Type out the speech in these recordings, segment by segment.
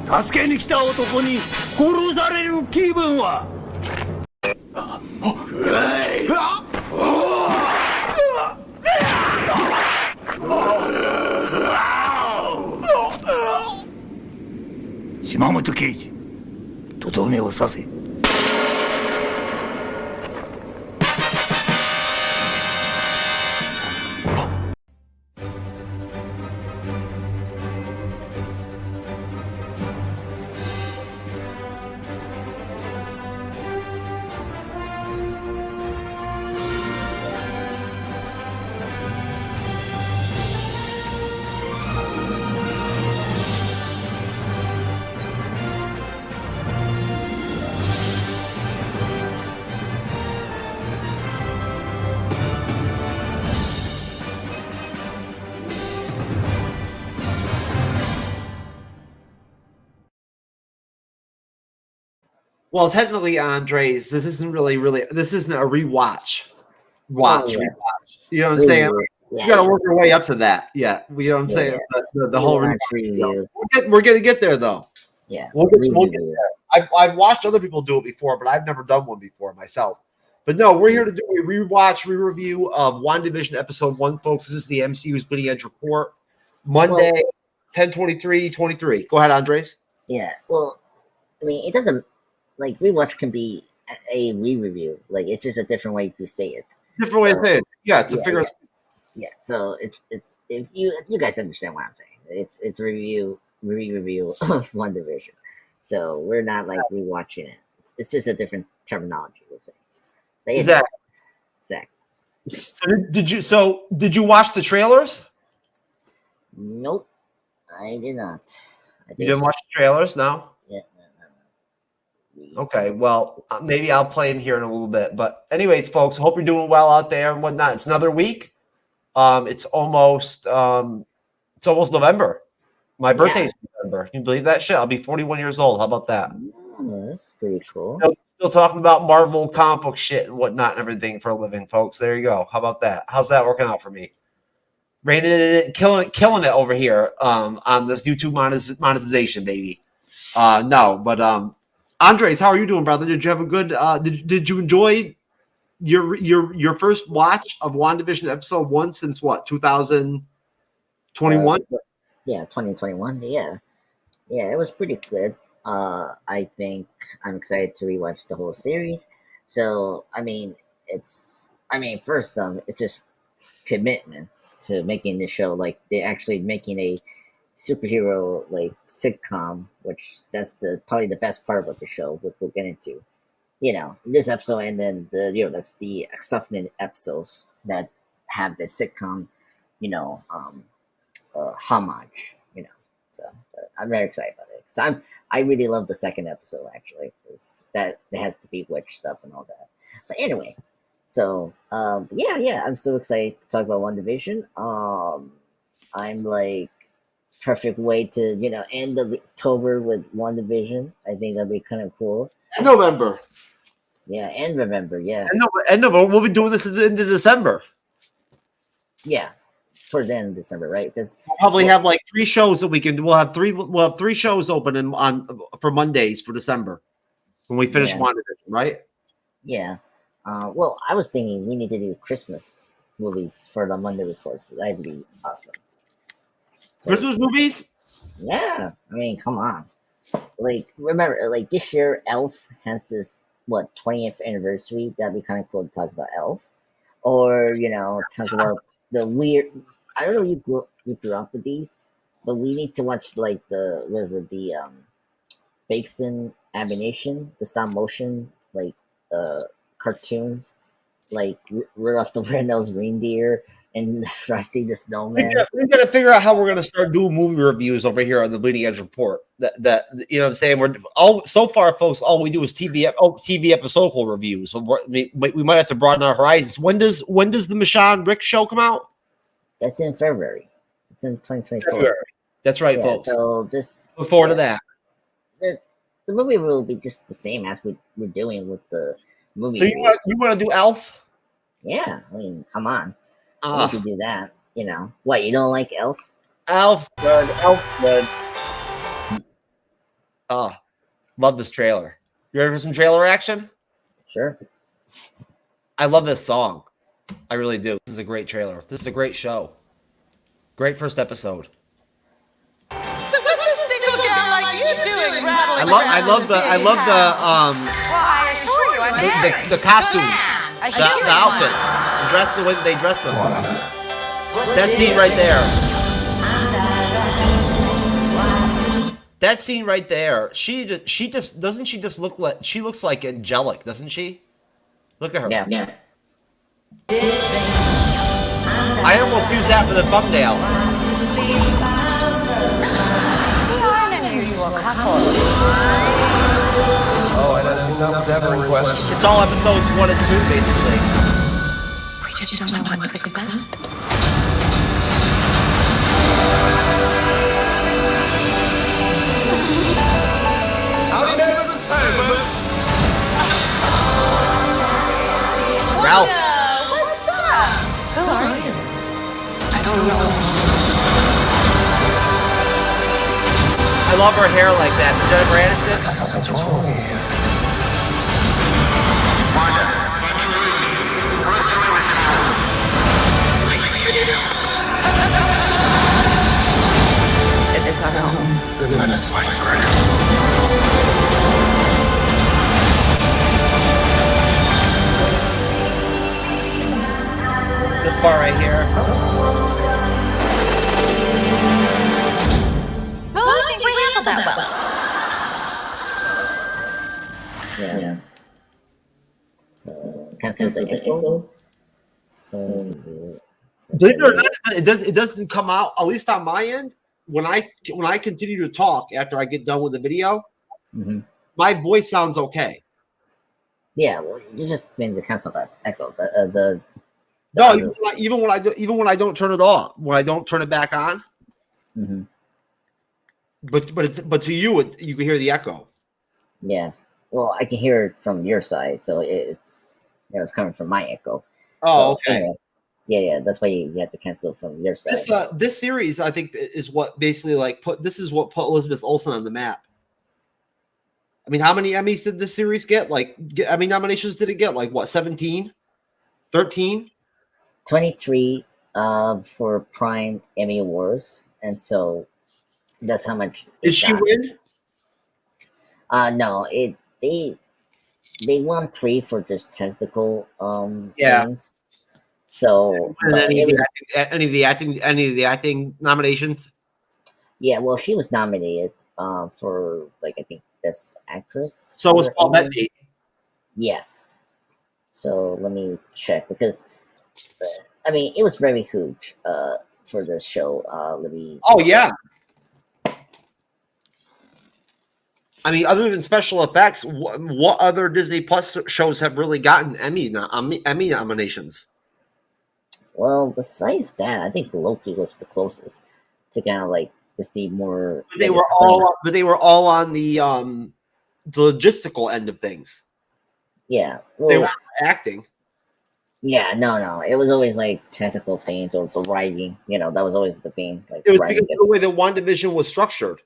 助けに来た男に殺される気分は。島本刑事、とどめを刺せ。Well, technically, Andres, this isn't really. This isn't a rewatch. Rewatch. You know what I'm saying? Yeah, you got to work your way up to that. Yeah, you know what I'm saying. The whole review. We're gonna get there, though. Yeah, we'll get there. I've watched other people do it before, but I've never done one before myself. But no, we're here to do a rewatch, re-review of WandaVision episode 1, folks. This is the MCU's Bleeding Edge report, Monday, 10/23/23. Go ahead, Andres. Yeah. Well, I mean, it doesn't. Like, rewatch can be a re-review. Like, it's just a different way to say it. Different way to say it. Yeah, it's a figure. Yeah. So it's if you guys understand what I'm saying, it's a re-review of WandaVision. So we're not like rewatching it. It's just a different terminology, we'll say. Exactly. So did you watch the trailers? Nope, I did not. You didn't watch the trailers? No. Yeah. Okay, well, maybe I'll play him here in a little bit. But anyways, folks, hope you're doing well out there and whatnot. It's another week. It's almost November. My birthday's November. Can you believe that shit? I'll be 41 years old. How about that? Oh, that's pretty cool. Still talking about Marvel comic book shit and whatnot and everything for a living, folks. There you go. How about that? How's that working out for me? Raining it, killing it over here on this YouTube monetization, baby. No, but Andres, how are you doing, brother? Did you have a good? Did you enjoy your first watch of WandaVision episode 1 since what? 2021? Yeah, 2021. Yeah, it was pretty good. I think I'm excited to rewatch the whole series. So I mean, first it's just commitment to making the show. Like, they're actually making a superhero like sitcom, which that's probably the best part about the show, which we'll get into, this episode, and then that's the subsequent episodes that have the sitcom, homage, so I'm very excited about it, because I really love the second episode, actually, because that has the Bewitched stuff and all that. But anyway, so yeah, I'm so excited to talk about WandaVision. I'm like, perfect way to end the October with WandaVision. I think that'd be kind of cool. And November. Yeah, and November. Yeah. And November. We'll be doing this into December. Yeah, towards the end of December, right? Because we'll probably have like 3 shows that we can. We'll have 3 shows open for Mondays for December when we finish WandaVision, right? Yeah. Well, I was thinking we need to do Christmas movies for the Monday reports. That'd be awesome. Christmas movies? Yeah, I mean, come on. Like, remember, like, this year, Elf has this 20th anniversary. That'd be kind of cool to talk about Elf, or talk about the weird. I don't know if you grew up with these, but we need to watch like the Bakeson animation, the stop motion cartoons, like Rudolph the Red-Nosed Reindeer and Frosty the Snowman. We got to figure out how we're going to start doing movie reviews over here on the Bleeding Edge report. That you know what I'm saying? We're all so far, folks. All we do is TV episodical reviews. So we might have to broaden our horizons. When does the Michonne Rick show come out? That's in February. It's in 2024. February. That's right, folks. So just look forward to that. The movie will be just the same as we're doing with the movie. So you want to do Elf? Yeah, I mean, come on. We could do that. What, you don't like Elf? Elf's good. Elf's good. Oh, love this trailer. You ready for some trailer action? Sure. I love this song. I really do. This is a great trailer. This is a great show. Great first episode. So what's a single gal like you doing rattling I love the Well, I assure you, I'm married. the costumes, A the human outfits, the dress, the way that they dress them. That scene right there. That scene right there. She just doesn't she just look like she looks like angelic, doesn't she? Look at her. Yeah. I almost used that for the thumbnail. We are an unusual couple. Oh, I don't think that was ever requested. It's all episodes 1 and 2, basically. We just don't know what to expect. Howdy, neighbors. Ralph. What's up? Who are you? I don't know. I love her hair like that. The Jennifer Aniston. Something's wrong here. Is this our home? Then let's fight for it. This part right here. Well, I think we handled that well. Yeah. Cancel the echo. Believe it or not, it doesn't come out, at least on my end, when I continue to talk after I get done with the video, my voice sounds okay. Yeah, well, you just mean to cancel that echo. No, even when I don't turn it off, when I don't turn it back on. But to you, you can hear the echo. Yeah. Well, I can hear it from your side, so it's it's coming from my echo. Oh, So, okay. anyway, yeah. That's why you have to cancel from your side. This series, I think, is what basically put Elizabeth Olsen on the map. I mean, how many Emmys did this series get? How many nominations did it get? 17? 13? 23 for Prime Emmy Awards, and so that's how much. Did she win? No, they won 3 for just technical Yeah. things. So Any of the acting nominations? yeah, well, she was nominated for I think Best Actress. So was for Paul Emmy. Bettany. Yes. So let me check because I mean it was very huge for this show. Let me. Oh yeah. I mean, other than special effects, what other Disney Plus shows have really gotten Emmy nominations? Well, besides that, I think Loki was the closest to kind of receive more. But they were all on the logistical end of things. Yeah. They Well, weren't acting. yeah. No. It was always technical things or the writing. That was always the thing. It was writing because of the way that WandaVision was structured.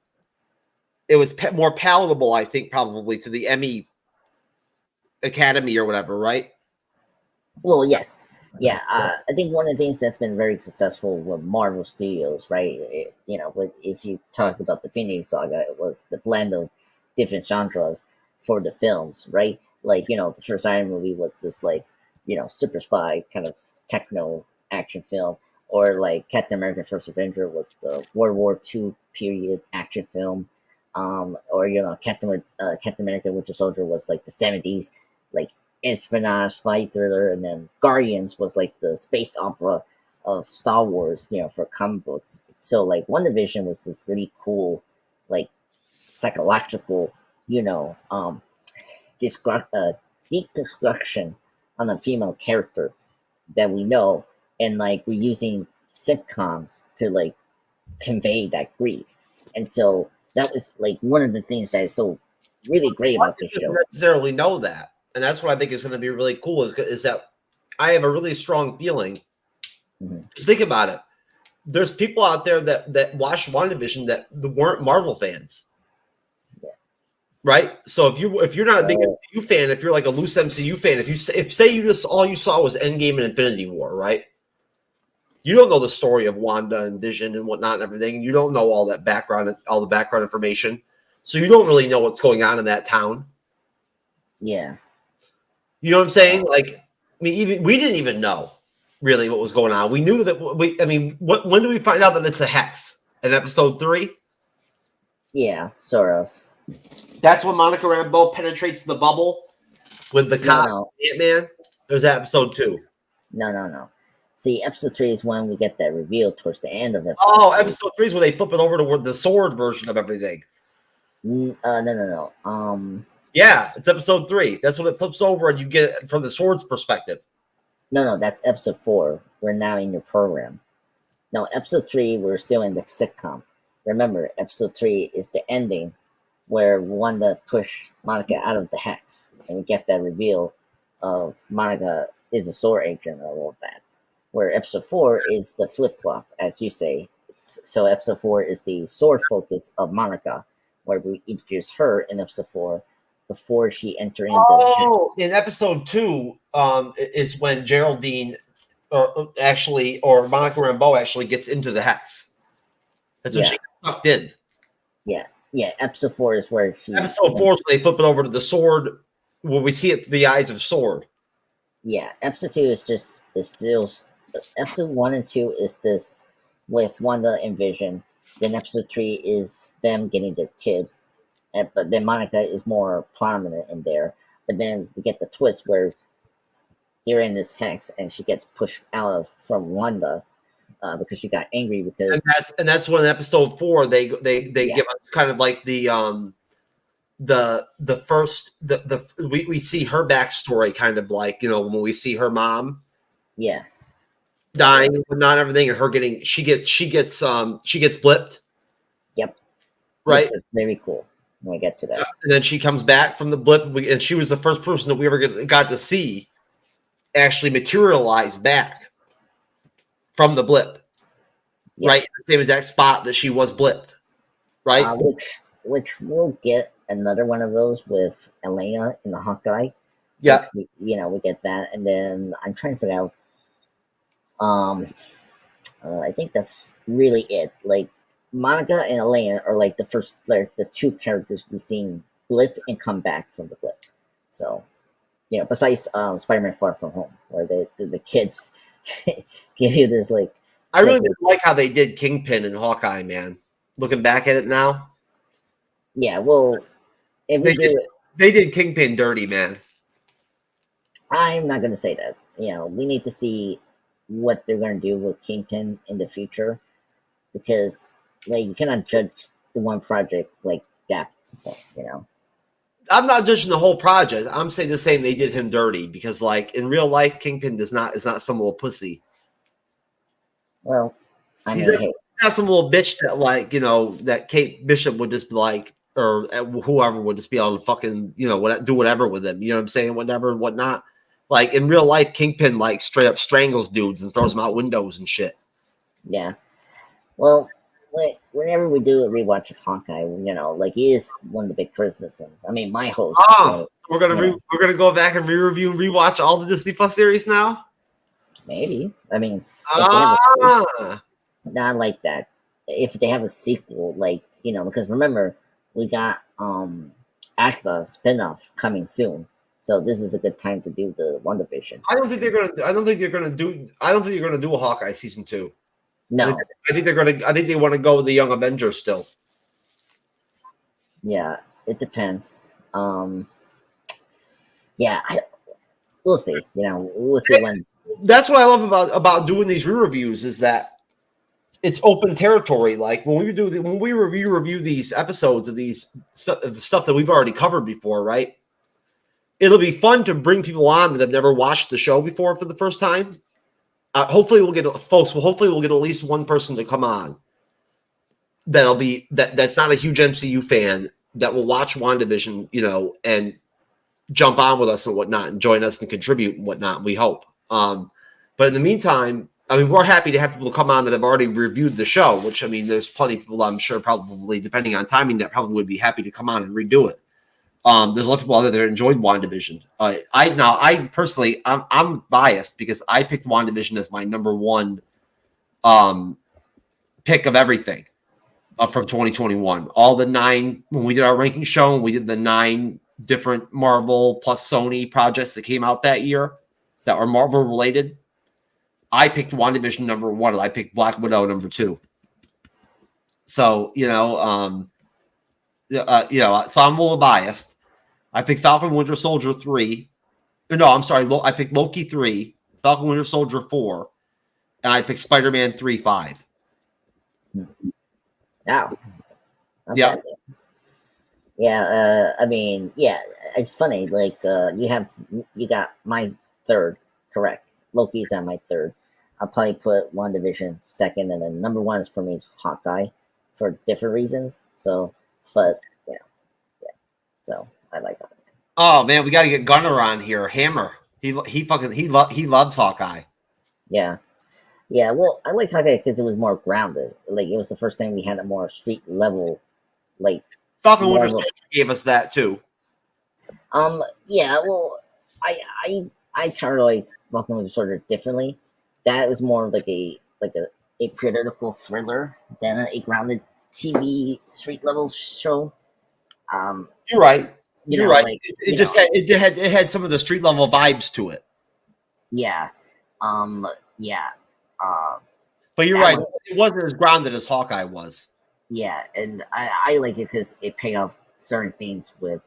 It was more palatable, I think, probably to the Emmy Academy or whatever, right? Well, yes. Yeah, I think one of the things that's been very successful with Marvel Studios, right? If you talk about the Infinity Saga, it was the blend of different genres for the films, right? The first Iron movie was this super spy kind of techno action film, or Captain America: First Avenger was the World War II period action film, or Captain America: Winter Soldier was the 70s espionage spy thriller, and then Guardians was the space opera of Star Wars, for comic books. So WandaVision was this really cool, psychological, deconstruction on a female character that we know, and we're using sitcoms to convey that grief. And so that was one of the things that is so really great about this show. I don't necessarily know that. And that's what I think is going to be really cool is that I have a really strong feeling. Just think about it. There's people out there that watched WandaVision that weren't Marvel fans. Yeah. right? So if you're not a big MCU fan, if you're like a loose MCU fan, if say you just all you saw was Endgame and Infinity War, right? You don't know the story of Wanda and Vision and whatnot and everything. You don't know all that background, all the background information. So you don't really know what's going on in that town. Yeah. You know what I'm saying? Like, I mean, we didn't even know really what was going on. We knew that when did we find out that it's a hex? In episode 3? Yeah, sort of. That's when Monica Rambeau penetrates the bubble with the cop Ant-Man. There's episode 2. No. See, episode 3 is when we get that reveal towards the end of it. Oh, episode 3 is where they flip it over to the sword version of everything. No. Yeah, it's episode 3. That's when it flips over and you get it from the sword's perspective. No, that's episode 4. We're now in your program. No, episode 3, we're still in the sitcom. Remember, episode 3 is the ending where Wanda pushed Monica out of the hex. And we get that reveal of Monica is a sword agent and all of that. Where episode 4 is the flip-flop, as you say. So episode 4 is the sword focus of Monica, where we introduce her in episode 4 before she enters into the hex. In episode 2 is when Geraldine or Monica Rambeau actually gets into the hex. That's when she gets sucked in. Yeah, episode 4 is where she... Episode 4 is when they flip it over to the sword, where we see it through the eyes of Sword. Yeah, episode 2 is still... Episode 1 and 2 is this with Wanda and Vision. Then episode 3 is them getting their kids. But then Monica is more prominent in there. But then we get the twist where they're in this hex and she gets pushed out from Wanda because she got angry because... And that's when in episode 4 they give us kind of like we see her backstory, kind of like, when we see her mom dying and not everything, and her she gets blipped. Yep. Right. Which is very cool when we get to that. And then she comes back from the blip, and she was the first person that we ever got to see actually materialize back from the blip. Yep. Right, the same exact spot that she was blipped. Right. Which we'll get another one of those with Elena in the Hawkeye. Yeah. We get that, and then I'm trying to figure out. I think that's really it. Like Monica and Elena are like the two characters we've seen blip and come back from the blip. So, besides Spider-Man Far From Home, where the kids give you this like. I really didn't like how they did Kingpin and Hawkeye, man. Looking back at it now. Yeah, well, they did Kingpin dirty, man. I'm not gonna say that. We need to see what they're gonna do with Kingpin in the future, because you cannot judge the one project like that. I'm not judging the whole project. I'm saying they did him dirty because, like, in real life, Kingpin is not some little pussy. Well, he's not some little bitch that that Kate Bishop would just be like, or whoever would just be on fucking do whatever with him. You know what I'm saying? Whatever and whatnot. Like in real life, Kingpin straight up strangles dudes and throws them out windows and shit. Yeah. Well, whenever we do a rewatch of Hawkeye, he is one of the big criticisms. I mean, my host. We're gonna go back and re-review and rewatch all the Disney Plus series now. Maybe. I mean, not like that. If they have a sequel, because remember, we got Agfa spinoff coming soon. So this is a good time to do the WandaVision. I don't think you're gonna do a Hawkeye season 2. No. I think they want to go with the Young Avengers still. Yeah, it depends. We'll see. We'll see when. That's what I love about doing these re-reviews is that it's open territory. Like when we review these episodes of the stuff that we've already covered before, right? It'll be fun to bring people on that have never watched the show before for the first time. Hopefully we'll get at least one person to come on that's not a huge MCU fan that will watch WandaVision, and jump on with us and whatnot and join us and contribute and whatnot. We hope. But in the meantime, I mean, we're happy to have people come on that have already reviewed the show, which, I mean, there's plenty of people I'm sure probably, depending on timing, that probably would be happy to come on and redo it. There's a lot of people out there that enjoyed WandaVision. I personally, I'm biased because I picked WandaVision as my number one pick of everything from 2021. All the 9, when we did our ranking show, and we did the 9 different Marvel plus Sony projects that came out that year that were Marvel related. I picked WandaVision number 1, and I picked Black Widow number 2. So, so I'm a little biased. I picked Falcon Winter Soldier 3. No, I'm sorry. I picked Loki 3, Falcon Winter Soldier 4, and I picked Spider-Man 3, 5. Wow. Okay. Yeah. Yeah, I mean, yeah, it's funny. Like, you got my third correct. Loki's at my third. I'll probably put WandaVision second, and then number 1 is for me is Hawkeye for different reasons. So, but yeah. So I like that. Oh man, we got to get Gunner on here. Hammer. He loves Hawkeye. Yeah. Yeah, well, I like Hawkeye because it was more grounded. Like, it was the first time we had a more street level, like, Falcon Winter Soldier gave us that too. Yeah, well, I categorize Falcon Winter Soldier differently. That was more of like a political thriller than a grounded TV street level show. You're right. You're right. Like, it had some of the street level vibes to it. Yeah. Yeah. But you're right. It wasn't as grounded as Hawkeye was. Yeah, and I like it because it paid off certain things with,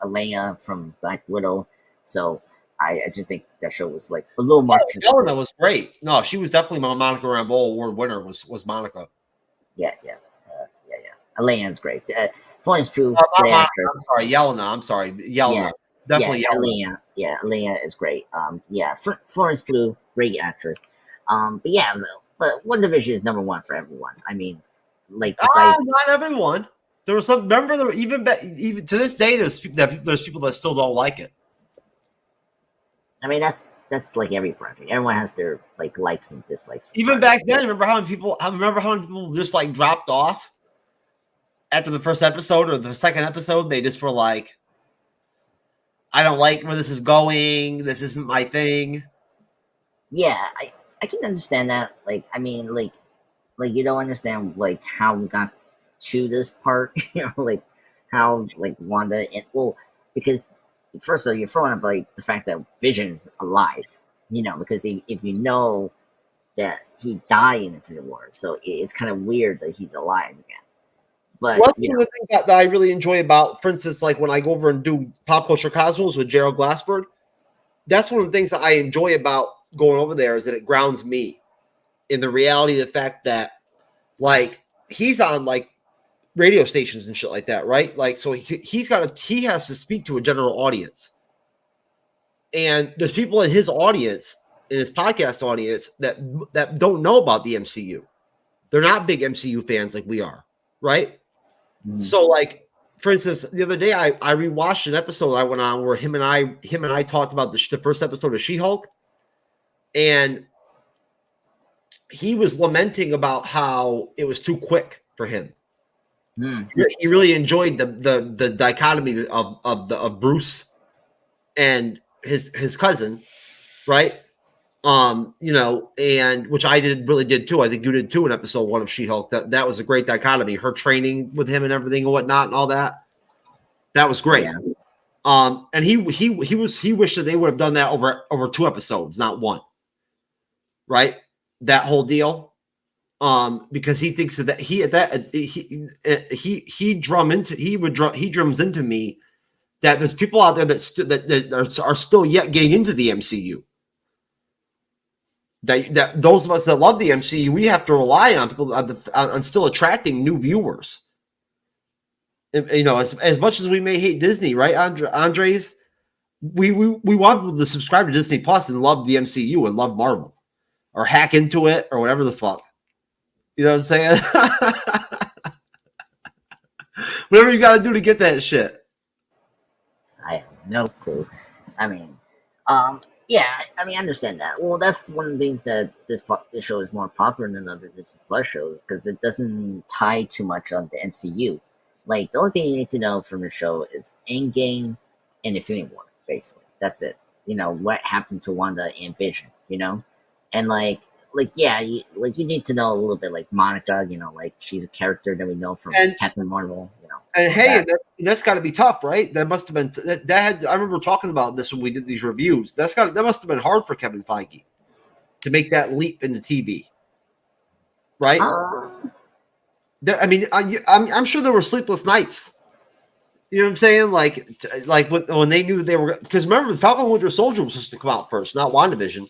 Elena from Black Widow. So I just think that show was like a little much. Elena was great. No, she was definitely my Monica Rambeau Award winner. Was Monica? Yeah. Elena's great. Florence Pugh, great I'm actress. sorry, Yelena. I'm sorry, Yelena. Yeah, Definitely Yelena. Elena. Yeah, Elena is great. Florence Pugh, great actress. But WandaVision is number 1 for everyone. I mean, like, besides not everyone. There was some. Remember, even to this day, there's people that still don't like it. I mean, that's like every project. Everyone has their likes and dislikes. Even back then, remember how many people just like dropped off after the first episode or the second episode? They just were like, I don't like where this is going. This isn't my thing. Yeah, I can understand that. Like, I mean, like you don't understand like how we got to this part. Like how Wanda because first of all, you're throwing up like the fact that Vision's alive. Because if you know that he died in Infinity War, so it's kind of weird that he's alive again. But one of the things that I really enjoy about, for instance, like when I go over and do Pop Culture Cosmos with Gerald Glassford, that's one of the things that I enjoy about going over there is that it grounds me in the reality of the fact that, like, he's on like radio stations and shit like that, right? Like, so he has to speak to a general audience, and there's people in his audience, in his podcast audience, that don't know about the MCU. They're not big MCU fans like we are, right? Mm-hmm. So, like, for instance, the other day I rewatched an episode I went on where him and I talked about the first episode of She-Hulk, and he was lamenting about how it was too quick for him. He really enjoyed the dichotomy of Bruce and his cousin, right? And which I really did too. I think you did too in episode 1 of She-Hulk. That was a great dichotomy. Her training with him and everything and whatnot and all that. That was great. Yeah. And he wished that they would have done that over 2 episodes, not 1. Right? That whole deal. Because he thinks that he drums into me that there's people out there that are still yet getting into the MCU. That those of us that love the MCU, we have to rely on people on still attracting new viewers. And, as much as we may hate Disney, right, Andres? We want people to subscribe to Disney Plus and love the MCU and love Marvel, or hack into it or whatever the fuck. You know what I'm saying? Whatever you got to do to get that shit. I have no clue. I mean, I understand that. Well, that's one of the things that this show is more popular than other Disney Plus shows because it doesn't tie too much on the MCU. Like the only thing you need to know from the show is Endgame and Infinity War. Basically, that's it. You know what happened to Wanda and Vision. You know, and yeah, you need to know a little bit like Monica. You know, like she's a character that we know from Captain Marvel. You know, and hey, that's got to be tough, right? That must have been that had. I remember talking about this when we did these reviews. That must have been hard for Kevin Feige to make that leap into TV, right? I mean, I'm sure there were sleepless nights. You know what I'm saying? Like when they knew they were, because remember, the Falcon and Winter Soldier was supposed to come out first, not WandaVision.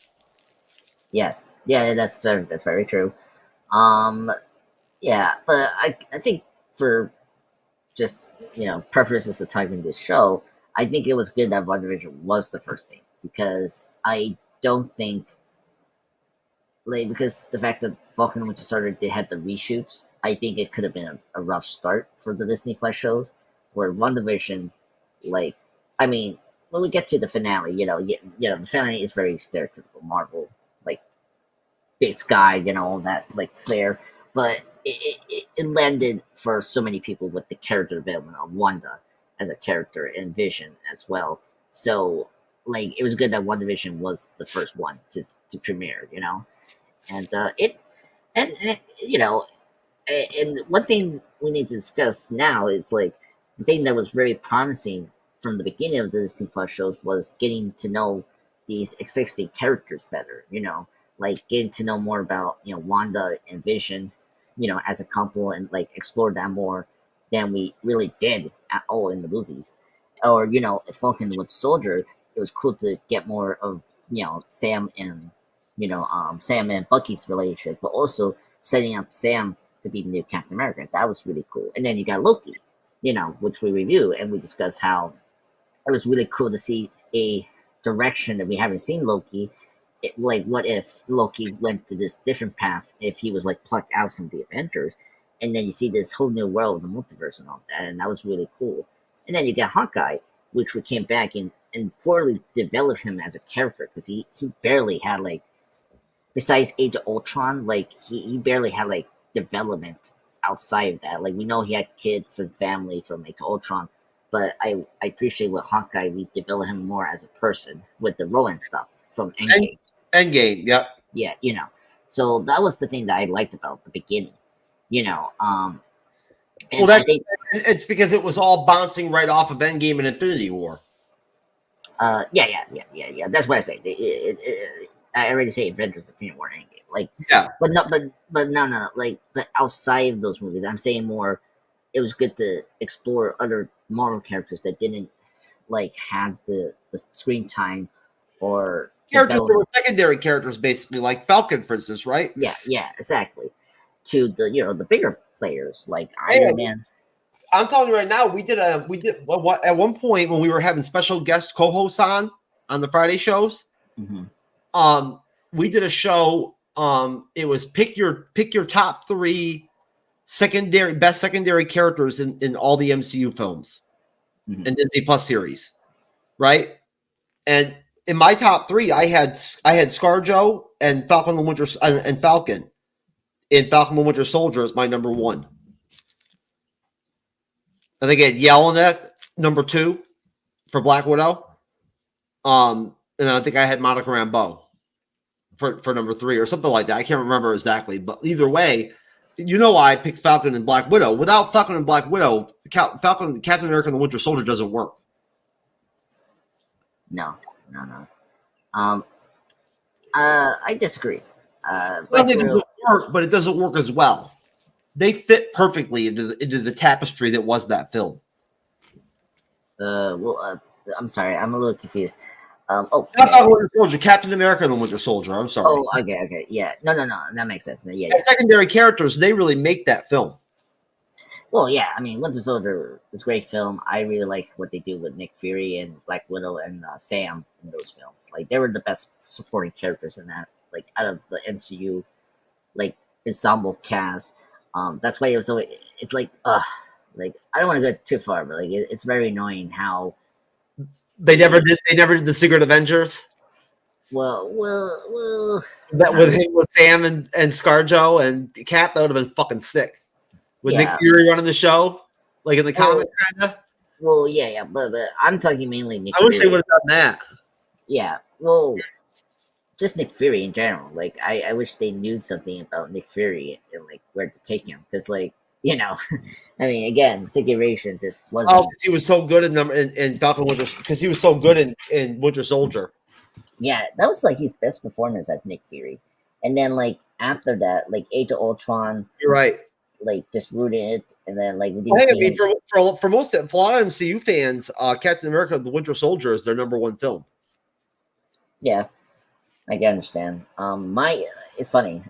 Yes, yeah, that's very true. Yeah, but I think for just purposes of talking this show, I think it was good that WandaVision was the first thing, because I don't think because the fact that Falcon and Winter Soldier they had the reshoots, I think it could have been a rough start for the Disney Plus shows. Where WandaVision, I mean, when we get to the finale, the finale is very stereotypical Marvel, like big sky, all that flair, but it landed for so many people with the character development of Wanda as a character and Vision as well. So it was good that WandaVision was the first one to premiere, and and one thing we need to discuss now is the thing that was very promising from the beginning of the Disney Plus shows was getting to know these existing characters better, getting to know more about, Wanda and Vision, as a couple, and explore that more than we really did at all in the movies. Or, Falcon with Soldier, it was cool to get more of, Sam and, Sam and Bucky's relationship, but also setting up Sam to be the new Captain America. That was really cool. And then you got Loki, which we review and we discuss how it was really cool to see a direction that we haven't seen Loki. What if Loki went to this different path if he was plucked out from the Avengers, and then you see this whole new world, the multiverse and all that, and that was really cool. And then you got Hawkeye, which we came back and fully developed him as a character, because he barely had besides Age of Ultron, he barely had development outside of that. We know he had kids and family from Age of Ultron, but I appreciate with Hawkeye we develop him more as a person with the Rowan stuff from Endgame. Endgame, yep. Yeah, so that was the thing that I liked about the beginning, and well, I think it's because it was all bouncing right off of Endgame and Infinity War. Yeah. That's what I say. I already say Avengers: Infinity War and Endgame. Yeah. But no. But outside of those movies, I'm saying more. It was good to explore other Marvel characters that didn't had the screen time or characters that were secondary characters, basically, like Falcon, for instance, right? Yeah, exactly. To the the bigger players like Iron Man. I'm telling you right now, we did at one point when we were having special guest co-hosts on the Friday shows. Mm-hmm. We did a show. It was pick your top 3 best secondary characters in all the MCU films and Disney Plus series, right? And in my top 3, I had ScarJo and Falcon and Winter and Falcon. In Falcon and Winter Soldier is my number 1. I think I had Yelena number 2 for Black Widow. And I think I had Monica Rambeau for number 3 or something like that. I can't remember exactly, but either way, why I picked Falcon and Black Widow. Without Falcon and Black Widow, Captain America and the Winter Soldier doesn't work. No. I disagree. Well, they do work, but it doesn't work as well. They fit perfectly into the tapestry that was that film. I'm sorry, I'm a little confused. Not Winter Soldier, Captain America and the Winter Soldier. I'm sorry. Oh, okay, yeah. No, that makes sense. Yeah. Secondary characters, they really make that film. Well, yeah, I mean, Winter Soldier is a great film. I really like what they do with Nick Fury and Black Widow and Sam in those films. They were the best supporting characters in that. Out of the MCU, ensemble cast. That's why it was so. It's I don't want to go too far, but it's very annoying how they never did. They never did the Secret Avengers. Well. That with Sam and ScarJo and Cap, that would have been fucking sick. With Nick Fury running the show. like in the comics, kind of. Well, yeah, but I'm talking mainly Nick I wish they Fury. would have done that. Yeah, well, just Nick Fury in general. Like, I wish they knew something about Nick Fury and like where to take him, because like I mean, again, situation just wasn't. Oh, because he was so good in Falcon Winter, because he was so good in Winter Soldier. Yeah, that was like his best performance as Nick Fury, and then like after that, like Age of Ultron, You're right. like just ruined it, and then like we didn't Well, hey, I see mean, him. for a lot of MCU fans, Captain America: The Winter Soldier is their #1 film. Yeah, I can understand. It's funny.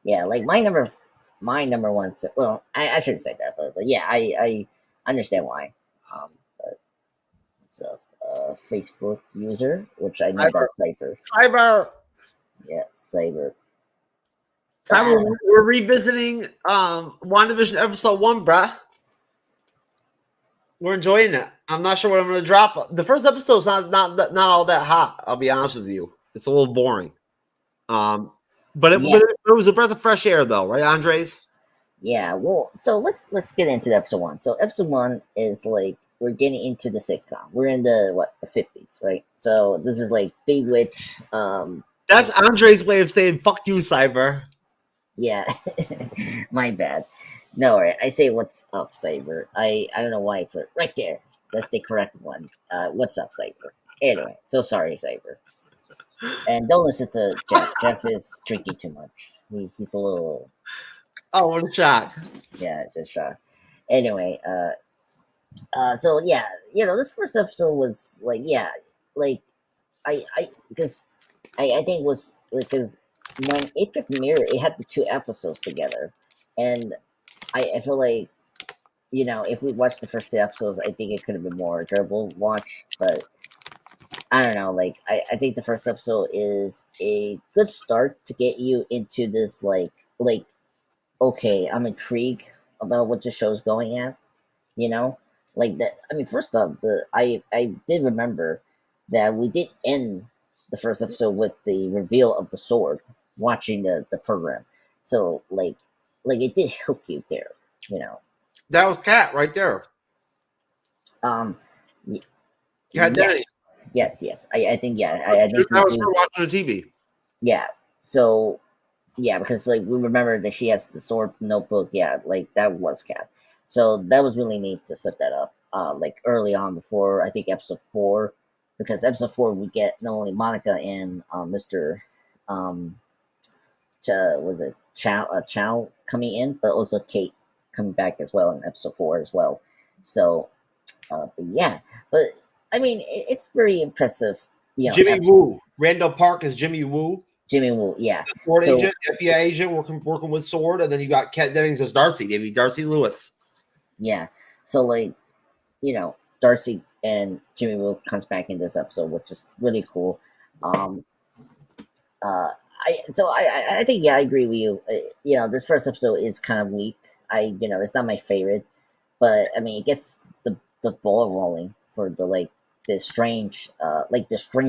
Yeah, like my number one. Well, I shouldn't say that, but yeah, I understand why. But it's a Facebook user, which I know that's Cyber. Cyber. Yeah, Cyber. We're revisiting WandaVision episode 1, bruh. We're enjoying it. I'm not sure what I'm going to drop. The first episode's not all that hot. I'll be honest with you. It's a little boring. But it was a breath of fresh air, though, right, Andres? Yeah. Well, so let's get into episode 1. So episode 1 is like we're getting into the sitcom. We're in the 50s, right? So this is like Big Witch. That's Andre's way of saying "fuck you, Cyber." Yeah, my bad. No, right. I say what's up, Cyber. I don't know why I put it right there. That's the correct one. What's up, Cyber? Anyway, so sorry, Cyber. And don't listen to Jeff. Jeff is drinking too much. He's a little. Oh, what a shock! Yeah, just shocked. Anyway, so yeah, this first episode was like, yeah, like I because I think it was because when it premiered, it had the 2 episodes together, and I feel like if we watched the first 2 episodes, I think it could have been more enjoyable watch, but I don't know. Like I think the first episode is a good start to get you into this like okay, I'm intrigued about what the show's going at, like that. I mean, first off, I did remember that we did end the first episode with the reveal of the sword. Watching the program, so like it did hook you there, That was Cat right there. Cat Denny. Yes. I think I think That was her watching the TV. yeah. So yeah, because like we remember that she has the sword notebook. Yeah, like that was Cat. So that was really neat to set that up. Like early on before I think episode 4, because episode 4 we get not only Monica and Mr. Was it Chow coming in, but also Kate coming back as well in episode 4 as well. So, but yeah, but I mean, it's very impressive. Jimmy Woo. Randall Park is Jimmy Woo. Jimmy Woo, yeah. Sword agent, FBI agent working with Sword, and then you got Kat Dennings as Darcy, maybe Darcy Lewis. Yeah. So like, Darcy and Jimmy Woo comes back in this episode, which is really cool. I think I agree with you. This first episode is kind of weak. It's not my favorite, but I mean it gets the ball rolling for the strange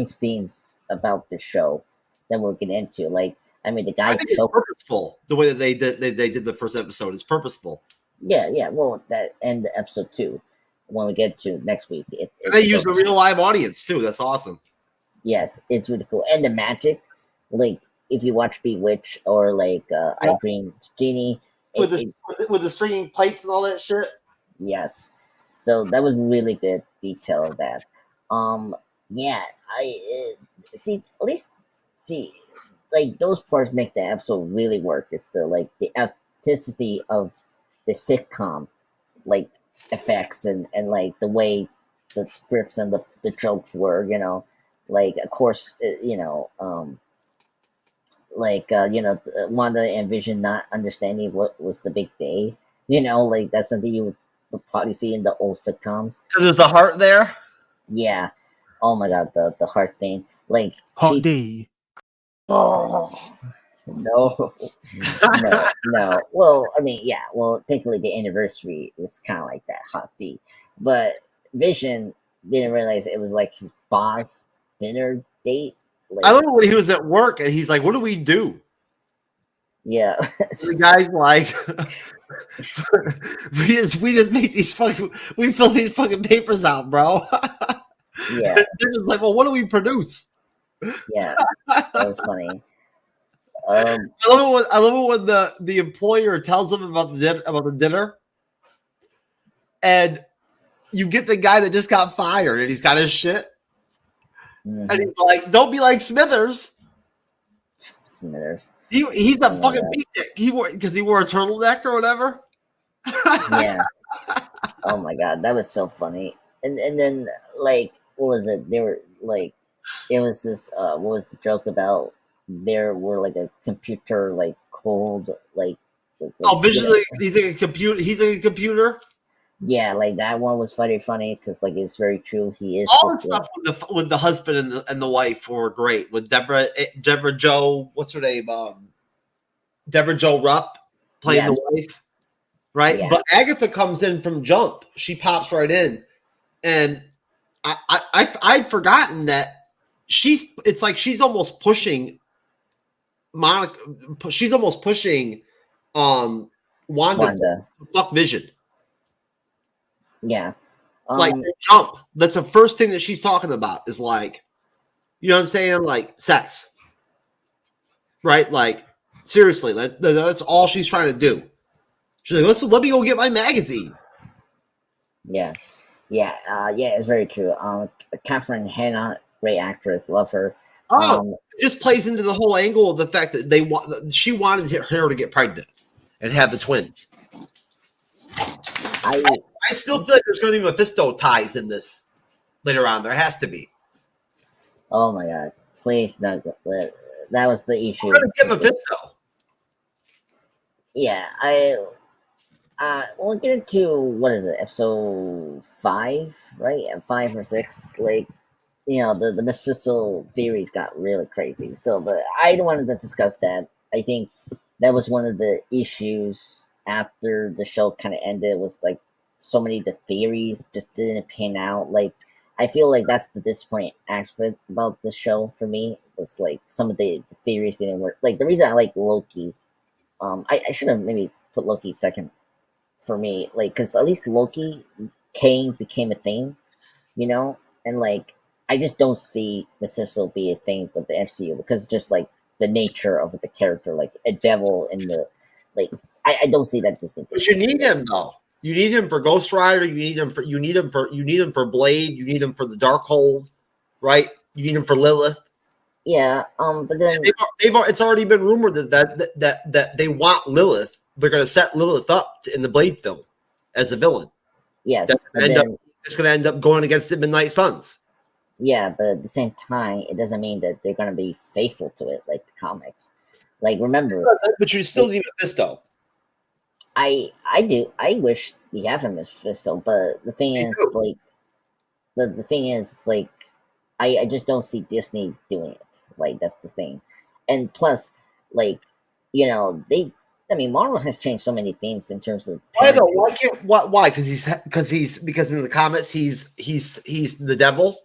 themes about the show that we're getting into. Like, I mean, the guy it's purposeful. The way that they did the first episode is purposeful. Yeah. Well, that and the episode 2 when we get to next week. And they use a real live audience too. That's awesome. Yes, it's really cool. And the magic, like if you watch Bewitch or like I Dream Genie with the stringing plates and all that shit. Yes, so that was really good detail of that. Yeah, I see. At least see, like those parts make the episode really work. It's the authenticity of the sitcom, like effects and like the way the scripts and the jokes were. Like of course, Wanda and Vision not understanding what was the big day. Like that's something you would probably see in the old sitcoms. Because there's the heart there. Yeah. Oh my god, the heart thing. Like Hot day. Oh no. No. Well, I mean, yeah. Well, technically, the anniversary is kind of like that hot D, but Vision didn't realize it was like his boss dinner date. Like, I remember when he was at work and he's like, "What do we do?" Yeah. The guy's like, we just make these fucking we fill these fucking papers out, bro. Yeah, They're just like, well, what do we produce? yeah, that was funny. Um, I love it when the employer tells them about the dinner, and you get the guy that just got fired and he's got his shit, and mhm. he's like, "Don't be like Smithers. Smithers. He's a Oh my fucking God. beatnik. He wore a turtleneck or whatever." Yeah. Oh my God, that was so funny. And then like what was it? They were like it was this what was the joke about there were like a computer like cold like Oh, visually, he's like a computer. He's like a computer. yeah, like that one was funny because like it's very true. He is All the just like stuff with the husband and the wife were great. With Deborah Joe, what's her name? Deborah Joe Rupp playing yes, the wife, right? yeah, But Agatha comes in from jump. She pops right in, and I'd forgotten that it's like she's almost pushing Monica. She's almost pushing Wanda Wanda. to fuck Vision. Yeah. Like jump. That's the first thing that she's talking about is like, you know what I'm saying? Like sex. Right? Like, seriously, that's all she's trying to do. She's like, let me go get my magazine. Yeah. Yeah, it's very true. Catherine Hannah, great actress, love her. Oh, it just plays into the whole angle of the fact that she wanted her to get pregnant and have the twins. I I still feel like there's going to be Mephisto ties in this later on. There has to be. oh my God, please no, but that was the issue. We're going to get Mephisto. Yeah, we'll get into what is it, episode 5, right? 5 or 6, like the Mephisto theories got really crazy. So, but I don't want to discuss that. I think that was one of the issues after the show kind of ended. Was like so many of the theories just didn't pan out. Like I feel like that's the disappointing aspect about the show for me. Was like some of the theories didn't work. Like the reason I like Loki, I should have maybe put Loki second for me, like because at least Loki became a thing, and like I just don't see Mephisto be a thing with the MCU because just like the nature of the character, like a devil in the like I don't see that distinction. But you need him though. You need him for Ghost Rider. You need him for Blade. You need him for the Darkhold, right? You need him for Lilith. Yeah, but then It's already been rumored that they want Lilith. They're going to set Lilith up in the Blade film as a villain. yes, It's but going to end up going against the Midnight Suns. yeah, but at the same time, it doesn't mean that they're gonna be faithful to it like the comics. Like remember, But you still need Mephisto. I do. I wish we have a Mephisto, but the thing is, too. like, the thing is, like, I just don't see Disney doing it. Like, that's the thing. And plus, like, I mean, Marvel has changed so many things in terms of. Why though? Why can't? Why? Because in the comics he's the devil.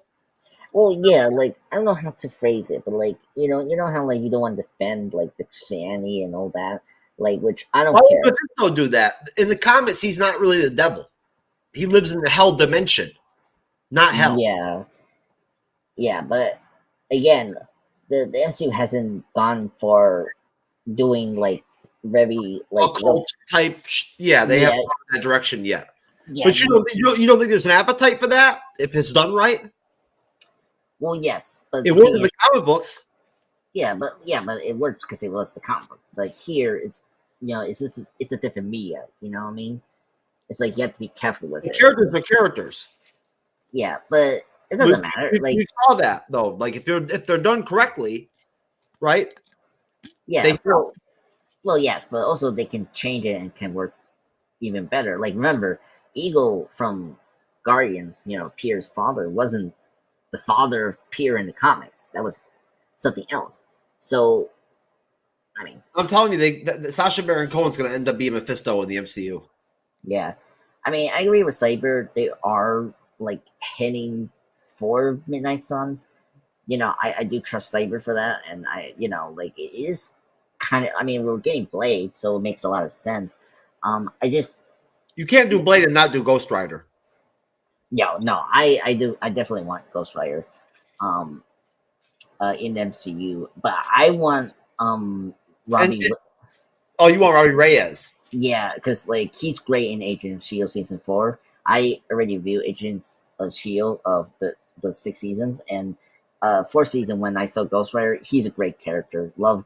Well, yeah, like I don't know how to phrase it, but like you know how like you don't want to defend like the Christianity and all that, like which I don't Why care. would Mephisto do that? In the comics, he's not really the devil. He lives in the hell dimension, not hell. Yeah, but again, the MCU hasn't gone for doing like very like Occult type. Yeah, they Yeah. haven't gone in that direction yet. yeah. But you don't think there's an appetite for that if it's done right? Well, yes, but It the worked thing in the is- comic books. but it works because it was the comic book. But here, it's a different media. You know what I mean? It's like you have to be careful with The it. characters are characters. Yeah, but it doesn't matter. Like, you saw that though. Like if they're done correctly, right? yeah, they well, yes, but also they can change it and can work even better. Like, remember, Eagle from Guardians, Pierre's father wasn't the father of Pierre in the comics. That was something else. So, I mean, I'm telling you, that Sacha Baron Cohen's going to end up being Mephisto in the MCU. yeah. I mean, I agree with Cyber. They are like heading for Midnight Suns. I do trust Cyber for that, and like it is kind of. I mean, we're getting Blade, so it makes a lot of sense. I just You can't do Blade and not do Ghost Rider. no, I do. I definitely want Ghost Rider, um, in the MCU, but I want Robbie. Oh, you want Robbie Reyes? Yeah, because like he's great in Agents of Shield season 4. I already viewed Agents of Shield of the 6 seasons, and 4th season when I saw Ghost Rider, he's a great character. Love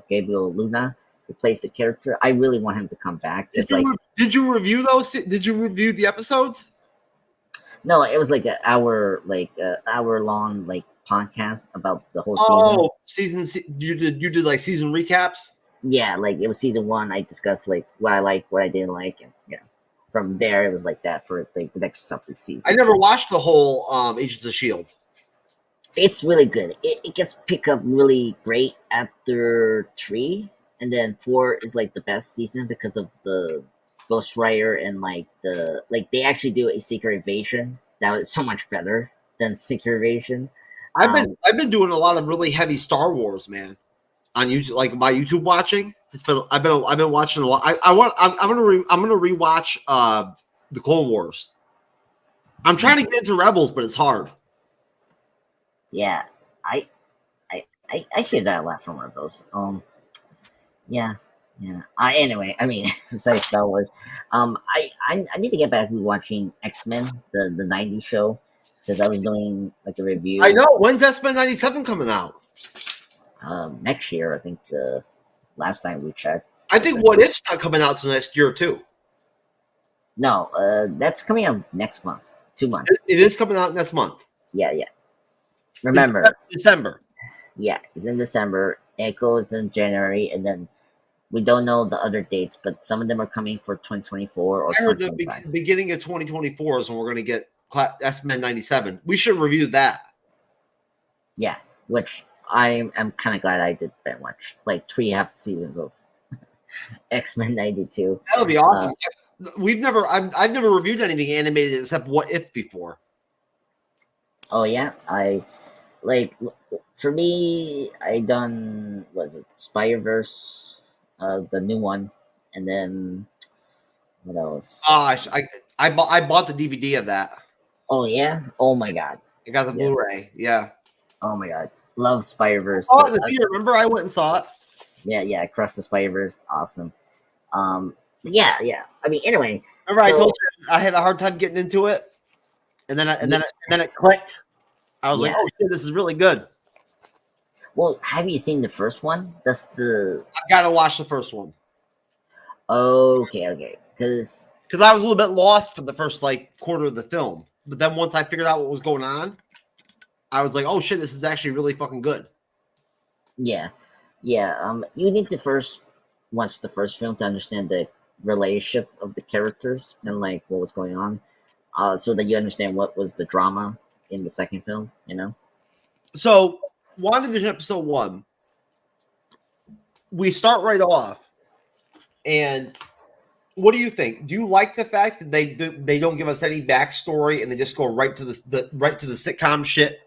Gabriel Luna who plays the character. I really want him to come back. Did you review those? Did you review the episodes? No, it was like an hour long like podcast about the whole season. You did like season recaps. Yeah, like it was season 1. I discussed like what I liked, what I didn't like, and yeah, from there it was like that for like the next subsequent season. I never watched the whole Agents of Shield. It's really good. It gets picked up really great after 3, and then 4 is like the best season because of the Ghost Rider and like they actually do a Secret Invasion that was so much better than Secret Invasion. I've been doing a lot of really heavy Star Wars, man, on YouTube, like my YouTube watching. I've been watching a lot. I'm gonna rewatch the Clone Wars. I'm trying to get into Rebels, but it's hard. Yeah, I hear that a lot from Rebels. Yeah. Anyway, I mean, besides Star Wars, I need to get back to watching X-Men, the 90s show, because I was doing like a review. I know. When's X-Men 97 coming out? Next year, I think. The last time we checked. I think What If's not coming out till next year too. No, that's coming out next month. 2 months. It is coming out next month. Yeah. Remember, December. Yeah, it's in December. Echo is in January, and then we don't know the other dates, but some of them are coming for 2024 or I heard 2025. the beginning of 2024 is when we're going to get X-Men 97. We should review that. Yeah, which I'm kind of glad I did very much. Like 3.5 seasons of X-Men 92. That'll be awesome. I've never reviewed anything animated except What If before. Oh yeah, for me, I done Spider-Verse, the new one, and then what else? I bought the DVD of that. Oh yeah! Oh my god! I got the Blu-ray. Yeah. Oh my god! Love Spider-Verse. Oh, the theater. Remember, I went and saw it. Yeah. Across the Spider-Verse, awesome. Yeah. I mean, anyway. Remember, I told you I had a hard time getting into it, and then it clicked. I was like, "Oh shit, this is really good." Well, have you seen the first one? I've got to watch the first one. Okay. Because I was a little bit lost for the first quarter of the film, but then once I figured out what was going on, I was like, "Oh shit, this is actually really fucking good." Yeah. You need to first watch the first film to understand the relationship of the characters and what was going on, so that you understand what was the drama in the second film. So, WandaVision episode 1, we start right off, and what do you think? Do you like the fact that they don't give us any backstory and they just go right to the sitcom shit?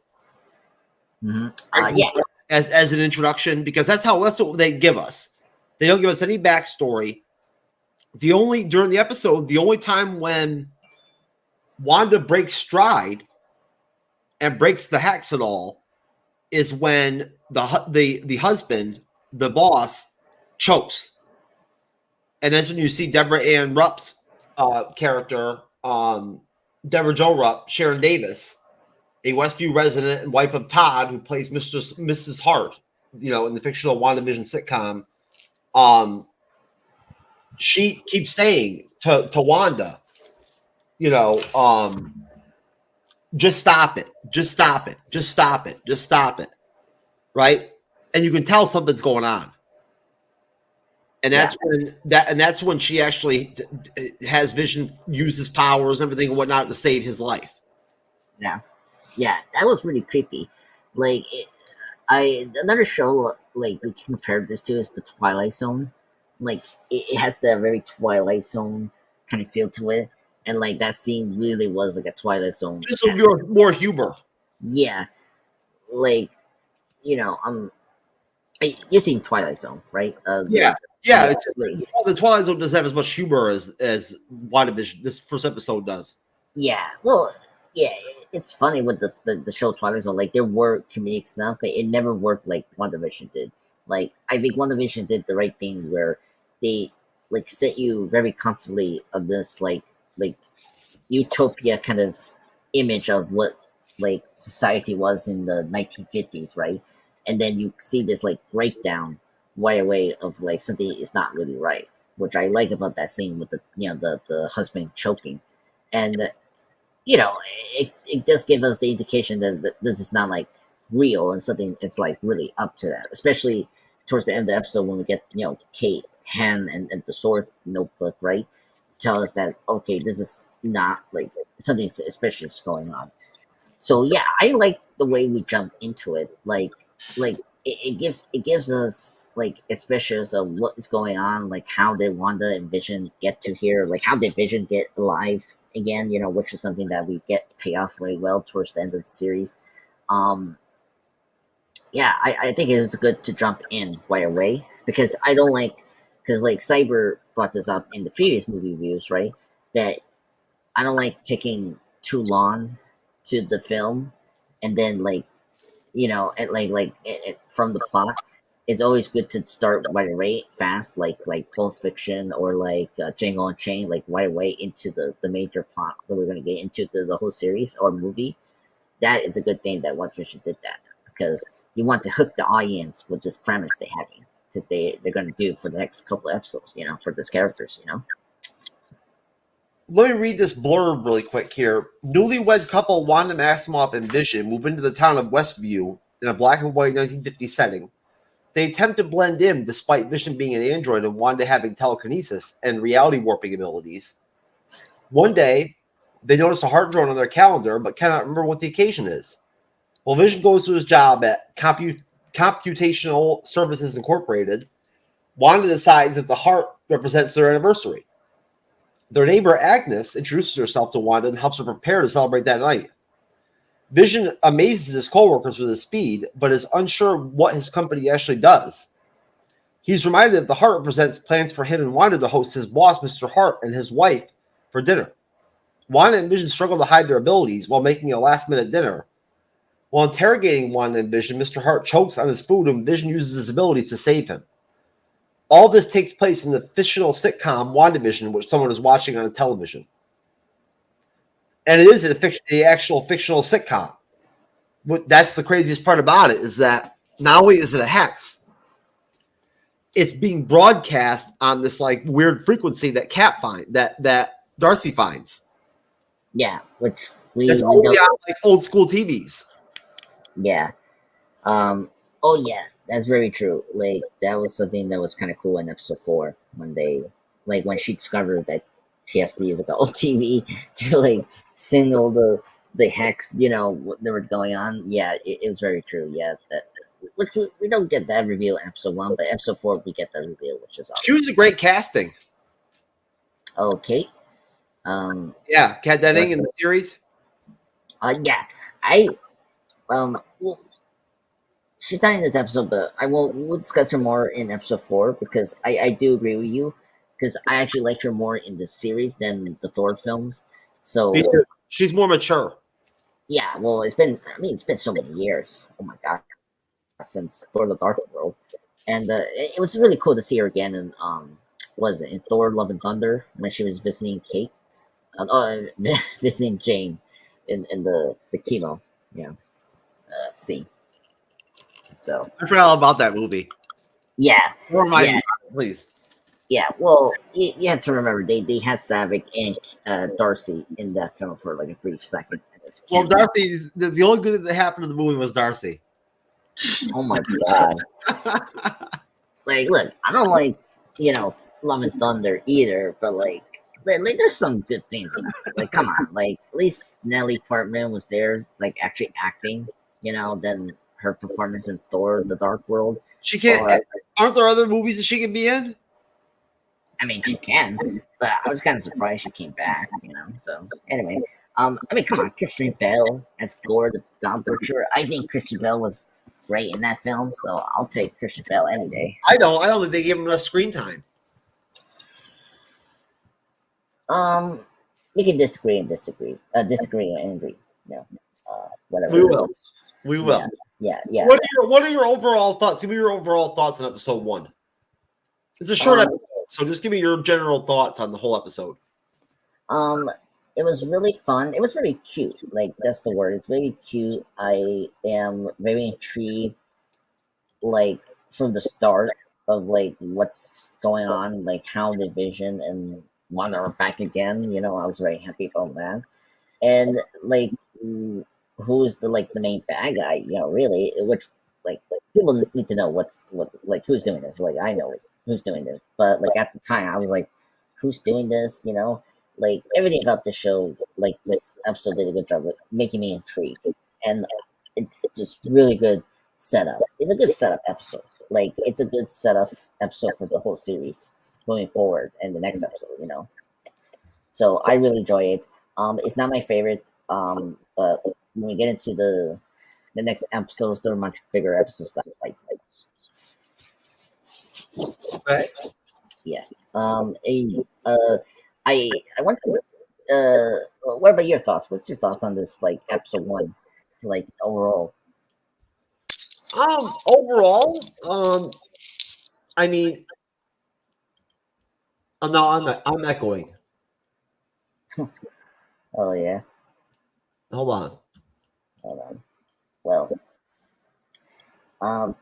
Mm-hmm. Yeah. As an introduction, because that's what they give us. They don't give us any backstory. During the episode, the only time when Wanda breaks stride and breaks the hex at all is when the husband, the boss, chokes. And that's when you see Deborah Ann Rupp's character, Deborah Jo Rupp, Sharon Davis, a Westview resident and wife of Todd, who plays Mrs. Hart, in the fictional WandaVision sitcom. She keeps saying to Wanda, just stop it. Just stop it. Just stop it. Just stop it. Right? And you can tell something's going on. And that's when she actually has Vision use his powers and everything and whatnot to save his life. Yeah, that was really creepy. Another show we can compare this to is the Twilight Zone. It has the very Twilight Zone kind of feel to it, and that scene really was like a Twilight Zone. Just more humor. Yeah, you've seen Twilight Zone, right? Yeah. Yeah, Yeah, it's just, like, the Twilight Zone doesn't have as much humor as WandaVision. This first episode does. yeah. Well, yeah. It's funny with the show Twilight Zone. Like there were comedic stuff, but it never worked like WandaVision did. Like I think WandaVision did the right thing where they like set you very comfortably of this like utopia kind of image of what like society was in the 1950s, right? And then you see this like breakdown right away of like something is not really right, which I like about that scene with the the husband choking. And it does give us the indication that this is not like real and something it's like really up to that, especially towards the end of the episode when we get Kate Han and the sword notebook, right? Tell us that okay, this is not like something suspicious going on. So yeah, I like the way we jump into it. Like it gives us like suspicious of what is going on. Like how did Wanda and Vision get to here? Like how did Vision get alive again? Which is something that we get pay off very well towards the end of the series. Yeah, I think it is good to jump in right away because I don't like because like Cyber brought this up in the previous movie reviews, right? That I don't like taking too long to the film, and then from the plot. It's always good to start right away, fast, like Pulp Fiction or like Django Unchained, like right away into the major plot that we're gonna get into the whole series or movie. That is a good thing that WandaVision did that because you want to hook the audience with this premise they having that they're gonna do for the next couple episodes, for these characters. Let me read this blurb really quick here. Newlywed couple Wanda Maximoff and Vision move into the town of Westview in a black and white 1950s setting. They attempt to blend in despite Vision being an android and Wanda having telekinesis and reality warping abilities. One day, they notice a heart drone on their calendar but cannot remember what the occasion is. While Vision goes to his job at Computational Services Incorporated, Wanda decides that the heart represents their anniversary. Their neighbor Agnes introduces herself to Wanda and helps her prepare to celebrate that night. Vision amazes his coworkers with his speed, but is unsure what his company actually does. He's reminded that the heart represents plans for him and Wanda to host his boss, Mr. Hart, and his wife for dinner. Wanda and Vision struggle to hide their abilities while making a last-minute dinner. While interrogating Wanda and Vision, Mr. Hart chokes on his food and Vision uses his abilities to save him. All this takes place in the fictional sitcom WandaVision, which someone is watching on television. And it is the actual fictional sitcom. That's the craziest part about it, is that not only is it a hex, it's being broadcast on this like weird frequency that Darcy finds. Yeah, which It's only on like old school TVs. Yeah. Oh yeah, that's very true. Like that was something that was kind of cool in episode 4 when she discovered that she has to use like an old TV to like signal the hex, what they were going on. Yeah, it was very true. Yeah, which we don't get that reveal in episode 1, but episode 4 we get that reveal, which is awesome. She was a great casting. Okay. Yeah, Kat Denning in the series. Yeah, well, she's not in this episode, but we'll discuss her more in episode 4 because I do agree with you because I actually like her more in the series than the Thor films. So she's more mature. Yeah, well, it's been so many years. Oh my god, since Thor: The Dark World, and it was really cool to see her again in was it in Thor: Love and Thunder when she was visiting Kate, visiting Jane in the chemo scene. So I forgot all about that movie. Yeah. Please. Yeah, well, you have to remember they had Savick and Darcy in that film for like a brief second. Well, Darcy's the only good that happened in the movie was Darcy. Oh my god! Like, look, I don't like Love and Thunder either, but like there's some good things. Like, come on, like at least Natalie Portman was there, like actually acting. Than her performance in Thor: The Dark World. She can't. Aren't there other movies that she can be in? I mean, she can, but I was kind of surprised she came back. So anyway, come on, Christian Bale as Gore the God Butcher. I think Christian Bale was great in that film, so I'll take Christian Bale any day. I don't think they gave him enough screen time. We can disagree and agree. No, whatever. We will. Yeah. What are your overall thoughts? Give me your overall thoughts on episode 1. It's a short episode, so just give me your general thoughts on the whole episode. It was really fun. It was very cute. Like, that's the word. It's very cute. I am very intrigued, like, from the start of, like, what's going on, like, how the Vision and Wanda are back again. I was very happy about that. And, like, who's the main bad guy, really, which, like people need to know who's doing this. Like, I know who's doing this, but, like, at the time, I was like, who's doing this, Like, everything about the show, like, this episode did a good job of making me intrigued. And it's just really good setup. It's a good setup episode. Like, it's a good setup episode for the whole series going forward and the next episode, So I really enjoy it. It's not my favorite, but when we get into the next episodes, they're much bigger episodes that I like. Right. Yeah. I want to. What about your thoughts? What's your thoughts on this, like, episode 1, like, overall? Overall, I mean, no, I'm echoing. Oh yeah. Hold on. Well, No,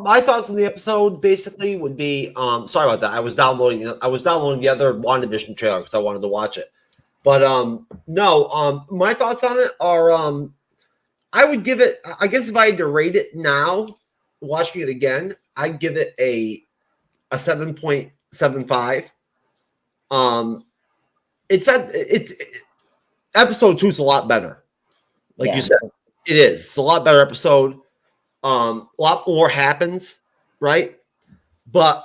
my thoughts on the episode basically would be, sorry about that. I was downloading the other WandaVision trailer because I wanted to watch it. But no, my thoughts on it are, I would give it, I guess if I had to rate it now, watching it again, I'd give it a 7.75. It's episode 2 is a lot better. Like you said, it is. It's a lot better episode. A lot more happens, right? But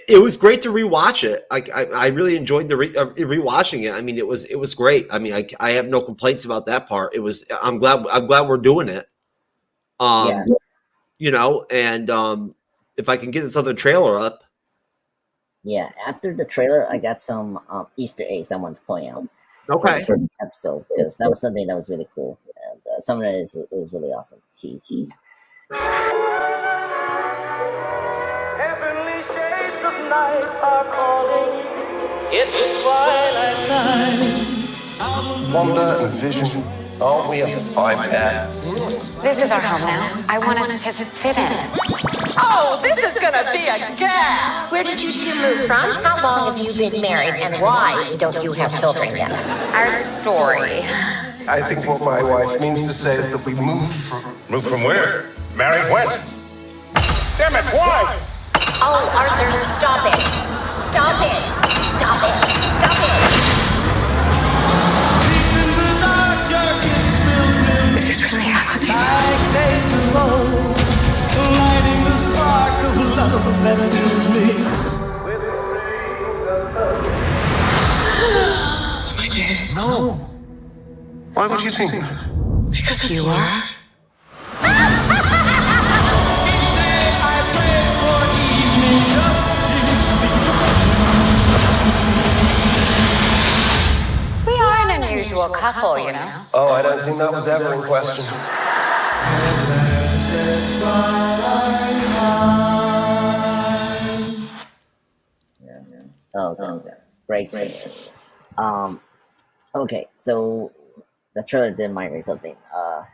it was great to rewatch it. I really enjoyed the rewatching it. I mean, it was great. I mean, I have no complaints about that part. I'm glad we're doing it. And if I can get this other trailer up. Yeah, after the trailer, I got some Easter eggs I want to point out. Okay. For this episode, because that was something that was really cool, and some of it is really awesome. He's Heavenly shades of night are calling. It's twilight time. Wanda and Vision. Oh, we have 5 pets. This is our home now. I want us to fit in. Oh, this is gonna be a gas! Where did you two move from? How long have you been married, and why don't you have children yet? Our story. I think what my wife means to say is that we moved from... Moved from where? Married when? Damn it, why? Oh, Arthur, stop it! Stop it! Stop it! Stop it! This is really happening. Like days of old, lighting the spark of love that fills me. Am I dead? No. Why would you think that? Because you are. Each day I pray for evening just to be. We are an unusual couple, you know. Oh, I don't think that was ever in question. okay. Great. Okay, so the trailer did remind me of something. That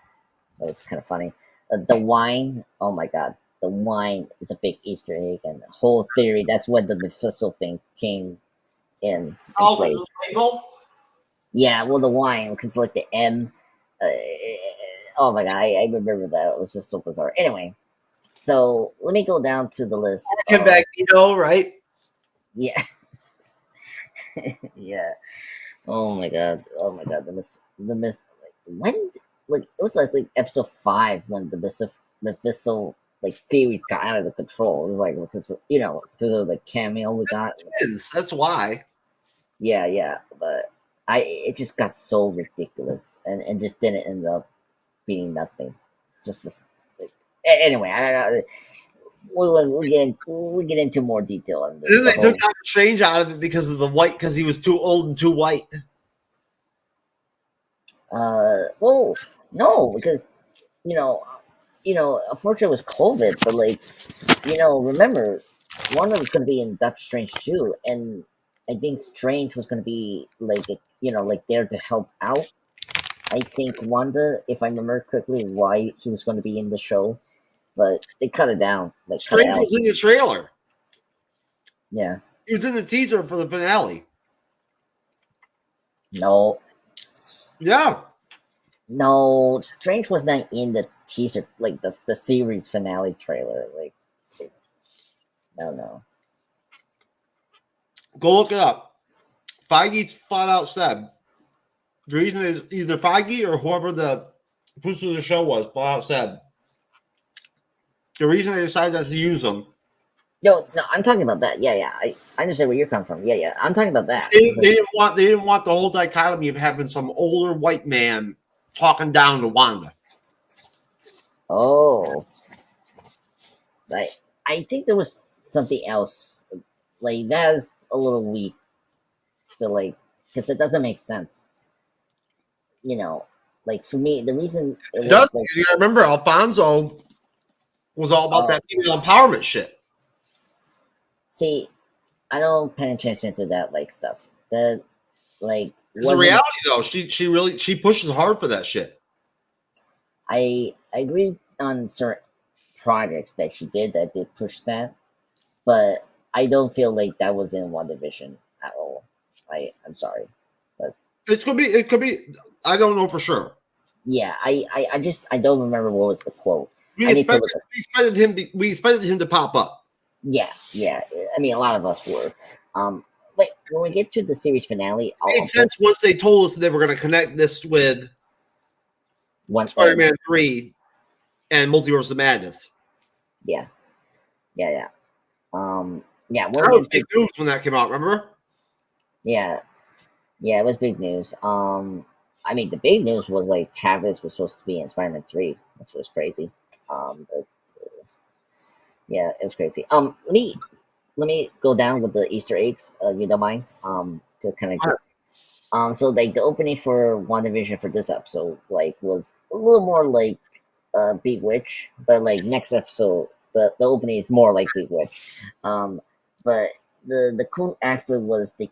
was kind of funny. The wine. Oh my god, the wine is a big Easter egg, and the whole theory. That's when the Mephisto thing came in. Place. Yeah, well, the wine, because like the M. Oh my god, I remember that. It was just so bizarre. Anyway, so let me go down to the list. Come back, right? Yeah. Yeah. Oh my god. The miss. Like, when? Like, it was like episode 5 when the Mephisto like theories got out of control. It was like because of the cameo we got. That's why. Yeah. But it just got so ridiculous and just didn't end up being nothing. just anyway. We'll get into more detail on this. Then they took Doctor Strange out of it because of the white, because he was too old and too white. Well, no, because you know, unfortunately it was COVID, but like, remember, Wanda was going to be in Doctor Strange too, and I think Strange was going to be like, like there to help out. I think Wanda, if I remember correctly, why he was going to be in the show, but they cut it down. Like, cut it Strange out. was in the trailer. Yeah. He was in the teaser for the finale. No. Yeah. No, Strange was not in the teaser, like the series finale trailer. Like, no. Go look it up. Feige's flat out said the reason is either Feige or whoever the producer of the show was flat out said the reason they decided not to use them. No, I'm talking about that. Yeah. I understand where you're coming from. Yeah. I'm talking about that. They didn't want the whole dichotomy of having some older white man talking down to Wanda. Oh, like, I think there was something else. Like, that's a little weak to, like, because it doesn't make sense. Like, for me, the reason it Does was like, you gotta remember Alfonso was all about that female empowerment shit. see, I don't pay attention to that like stuff. That, like, It's a reality though. She really pushes hard for that shit. I agree on certain projects that she did that did push that, but I don't feel like that was in WandaVision at all. I'm sorry, but It could be. I don't know for sure. yeah, I don't remember what was the quote. We I need to look we expected him to pop up. Yeah. I mean, a lot of us were. But when we get to the series finale, It made sense once they told us that they were going to connect this with Spider-Man 3 and Multiverse of Madness. Yeah. Yeah, That was big news when that came out, remember? Yeah, it was big news. I mean, the big news was like Travis was supposed to be in Spider-Man 3, which was crazy. But yeah, it was crazy. Let me go down with the Easter eggs. You don't mind? To kind of get. So like the opening for WandaVision for this episode, like, was a little more like Big Witch, but like next episode, the opening is more like Big Witch. But the cool aspect was the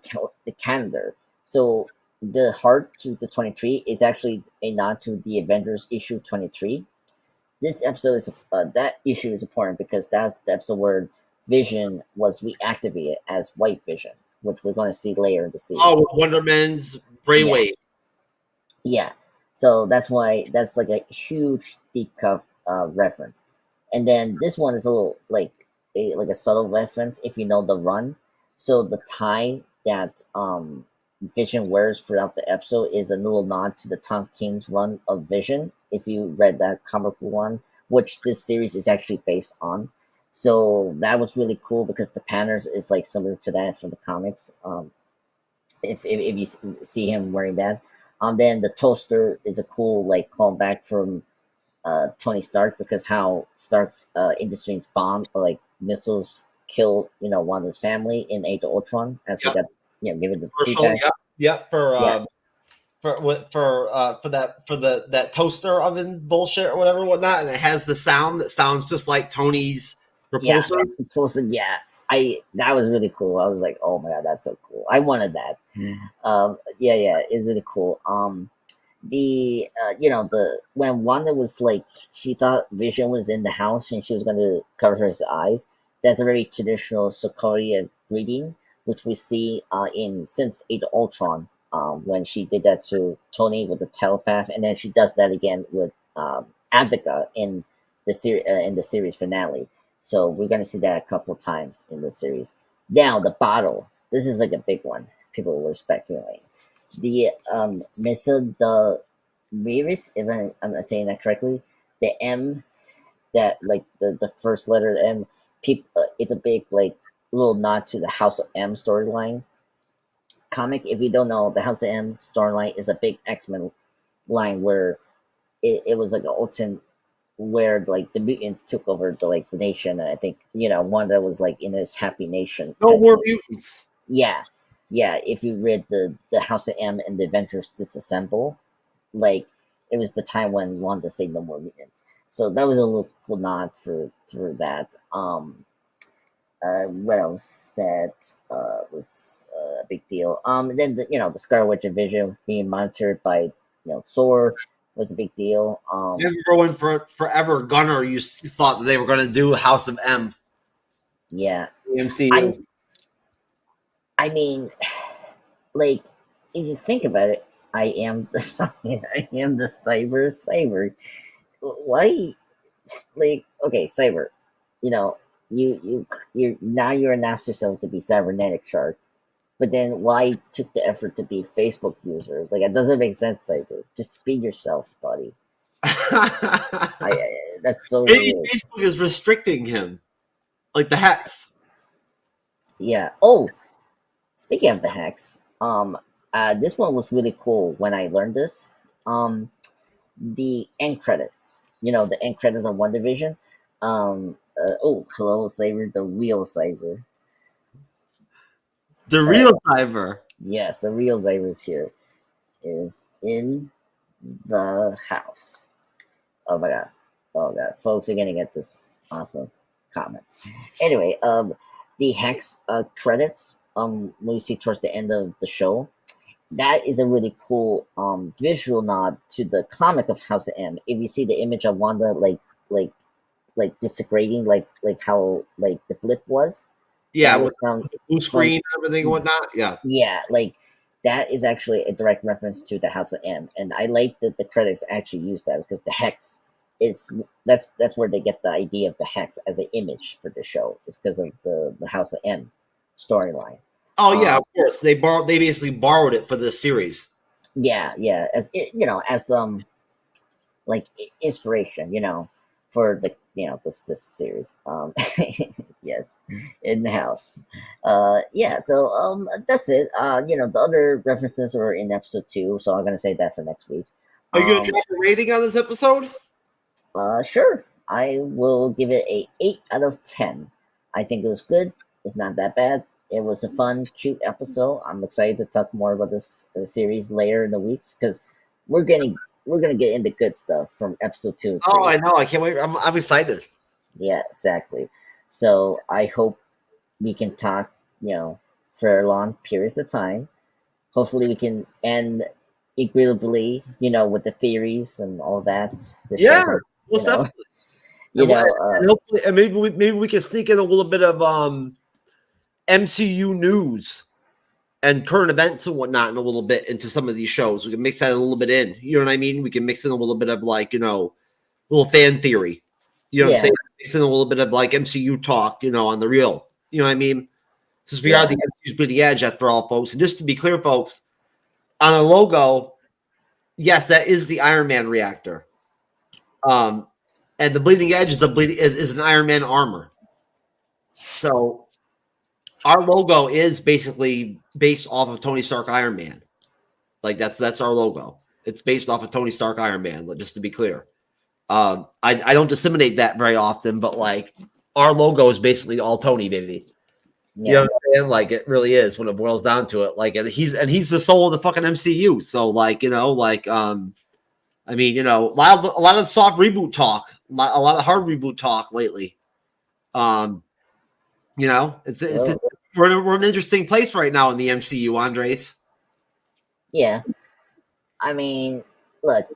calendar. So the heart to the 23 is actually a nod to the Avengers issue 23. This episode is that issue is important because that's the episode where Vision was reactivated as White Vision, which we're going to see later in the series. Oh, with Wonder Man's brainwave. Yeah. So that's why that's like a huge deep cut reference. And then this one is a little like a subtle reference if you know the run. So the tie that Vision wears throughout the episode is a little nod to the Tom King's run of Vision. If you read that comic book one, which this series is actually based on. So that was really cool because the patterns is like similar to that from the comics. If you see him wearing that, then the toaster is a cool like callback from Tony Stark because how Stark's Industries bomb or like missiles killed Wanda's family in Age of Ultron as we got given the feedback. For that toaster oven bullshit or whatever whatnot, and it has the sound that sounds just like Tony's repulsor. Yeah, that was really cool. I was like, oh my god, that's so cool. I wanted that. It's really cool. When Wanda was like, she thought Vision was in the house and she was going to cover his eyes. That's a very traditional Sokovia greeting, which we see since Age of Ultron. When she did that to Tony with the telepath, and then she does that again with Adika in the series finale. So we're gonna see that a couple times in the series. Now the bottle. This is like a big one. People were speculating. The Mesa de Virus, if I'm saying that correctly, the M, that like the first letter M. It's a big like little nod to the House of M storyline. Comic, if you don't know, the House of M storyline is a big X-Men line where it was like an alternate where like the mutants took over the nation, and I think Wanda was like in this happy nation. No more mutants. Yeah, yeah. If you read the House of M and the Avengers Disassemble, like it was the time when Wanda said no more mutants. So that was a little cool nod for that. What else that was a big deal? Then the Scarlet Witch and Vision being monitored by SOAR was a big deal. Remember when forever Gunner you thought that they were going to do House of M? Yeah, The MCU. I mean, like if you think about it, I am the I am the cyber. Why? Like, okay, cyber. You now you announced yourself to be Cyberneticshark, but then why took the effort to be Facebook user? Like, it doesn't make sense, cyber. Just be yourself, buddy. That's so Maybe weird. Facebook is restricting him, like the hex. Yeah. Oh, speaking of the hacks, this one was really cool when I learned this. The end credits. The end credits of WandaVision. Oh, hello, Cyber, the real Cyber. The real Cyber. Yes, the real Cyber is here. Is in the house. Oh my god. Oh god. Folks are gonna get this awesome comments. Anyway, the hex credits we see towards the end of the show, that is a really cool visual nod to the comic of House of M. If you see the image of Wanda like disintegrating like how like the blip was. Yeah, that with from blue screen and everything and whatnot. Yeah. Yeah, like that is actually a direct reference to the House of M, and I like that the critics actually use that because the hex is that's where they get the idea of the hex as an image for the show. It's because of the House of M storyline. Oh yeah, of course. They basically borrowed it for this series. Yeah, as as like inspiration, for the this series. Yes, in the house. Yeah. So that's it. The other references are in episode 2, so I'm gonna say that for next week. Are you gonna drop a rating on this episode? Sure. I will give it a 8 out of 10. I think it was good. It's not that bad. It was a fun, cute episode. I'm excited to talk more about this series later in the weeks because we're gonna get into good stuff from episode 2. Oh, I know. I can't wait. I'm excited. Yeah, exactly. So I hope we can talk, for long periods of time. Hopefully we can end agreeably, with the theories and all that. Yeah, definitely. And hopefully, and maybe we can sneak in a little bit of MCU news and current events and whatnot in a little bit into some of these shows. We can mix that a little bit in. You know what I mean? We can mix in a little bit of little fan theory. You know what I'm saying? Mix in a little bit of MCU talk, on the real. You know what I mean? Since we are the MCU's Bleeding Edge after all, folks. And just to be clear, folks, on our logo, yes, that is the Iron Man reactor. And the Bleeding Edge is an Iron Man armor. So our logo is basically based off of Tony Stark Iron Man. That's our logo. It's based off of Tony Stark Iron Man, just to be clear. I don't disseminate that very often, but our logo is basically all Tony, baby. Yeah. You know what I'm saying? It really is when it boils down to it. And he's the soul of the fucking MCU. So I mean, a lot of soft reboot talk, a lot of hard reboot talk lately. We're in an interesting place right now in the MCU, Andres. Yeah. I mean, look,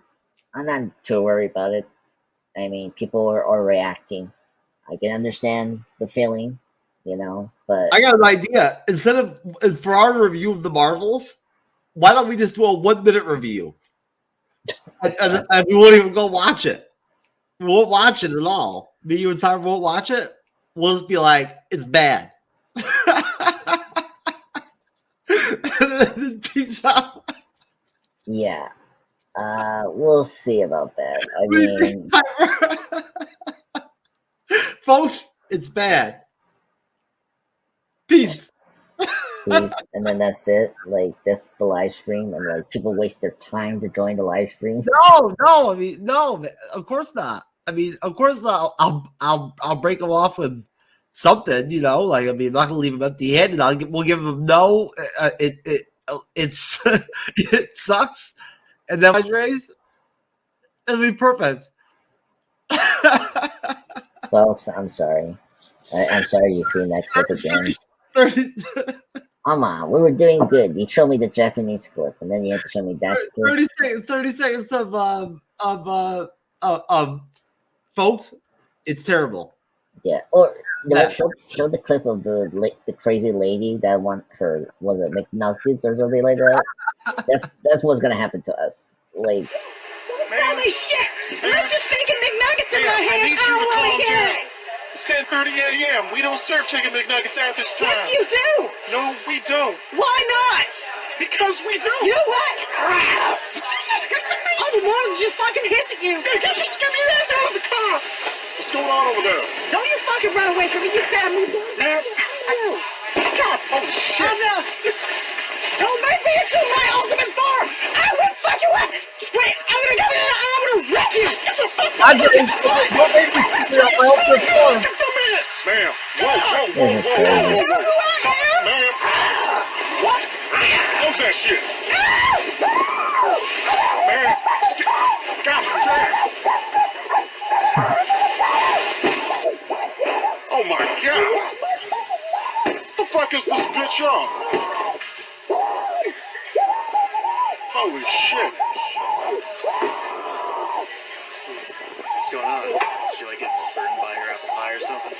I'm not too worried about it. I mean, people are reacting. I can understand the feeling, but I got an idea. Instead of for our review of the Marvels, why don't we just do a 1-minute review? And we won't even go watch it. We won't watch it at all. Me, you, and Simon won't watch it. We'll just be like, it's bad. Peace out. Yeah. We'll see about that. I mean, folks, it's bad. Peace. Peace. And then that's it. That's the live stream, and people waste their time to join the live stream. No. I mean, no. Of course not. I mean, of course, I'll break them off with something, you know. Like, I mean, I'm not gonna leave them empty-handed. We'll give them no. It's it sucks, and then my raise, it'll be perfect. Folks, I'm sorry. I'm sorry you've seen that clip again. 30, Come on, we were doing good. You showed me the Japanese clip, and then you had to show me that clip. 30 seconds of folks. It's terrible. Yeah, or Yeah. show the clip of the crazy lady that was it McNuggets or something like that. That's what's gonna happen to us. Like, Holy shit! Let's just making McNuggets in my hand. I don't want to hear it. It's 10:30 a.m. We don't serve chicken McNuggets at this time. Yes, you do. No, we don't. Why not? Because we do. You know what? Did you just hiss at me? Oh, the one's just fucking hiss at you. Hey, get your ass out of the car. What's going on over there? Don't you fucking run away from me. You grab me. Man. God, holy shit. Oh, no. Don't make me assume my ultimate form. I will fuck you up. Wait, I'm gonna come in and I'm gonna wreck you. Get the fuck out of here. Don't make me figure out my ultimate form. Get the minutes. Ma'am. Whoa. this is crazy. Ma'am. What? Close that shit. Man. God damn. Oh my god. What the fuck is this bitch on? Holy shit. What's going on? Did you like get burned by your apple pie or something?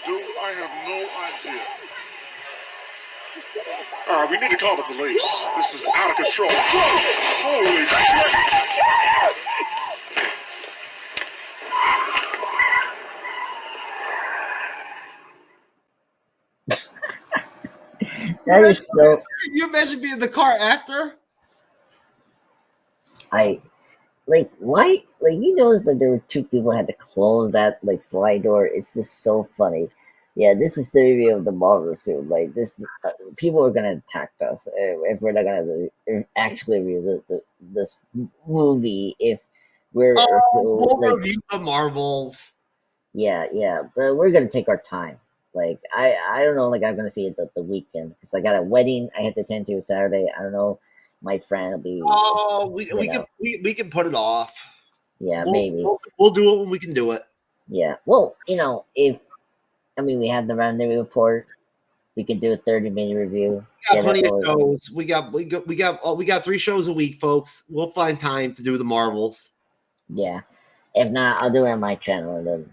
Dude, I have no idea. Alright, we need to call the police. This is out of control. Holy shit! That is so. Can you imagine being in the car after? Why? You noticed that there were two people who had to close that slide door. It's just so funny. Yeah, this is the review of the Marvel suit. Like this, people are gonna attack us if we're not gonna actually review this movie. If we're We'll review the Marvels. yeah, but we're gonna take our time. Like I don't know. Like I'm gonna see it the weekend because I got a wedding I had to attend to Saturday. I don't know. My friend will be. Oh, we can put it off. Yeah, maybe we'll do it when we can do it. Yeah. Well, we have the roundtable report. We could do a 30-minute review. We got plenty of shows. We got 3 shows a week, folks. We'll find time to do the Marvels. Yeah. If not, I'll do it on my channel, and then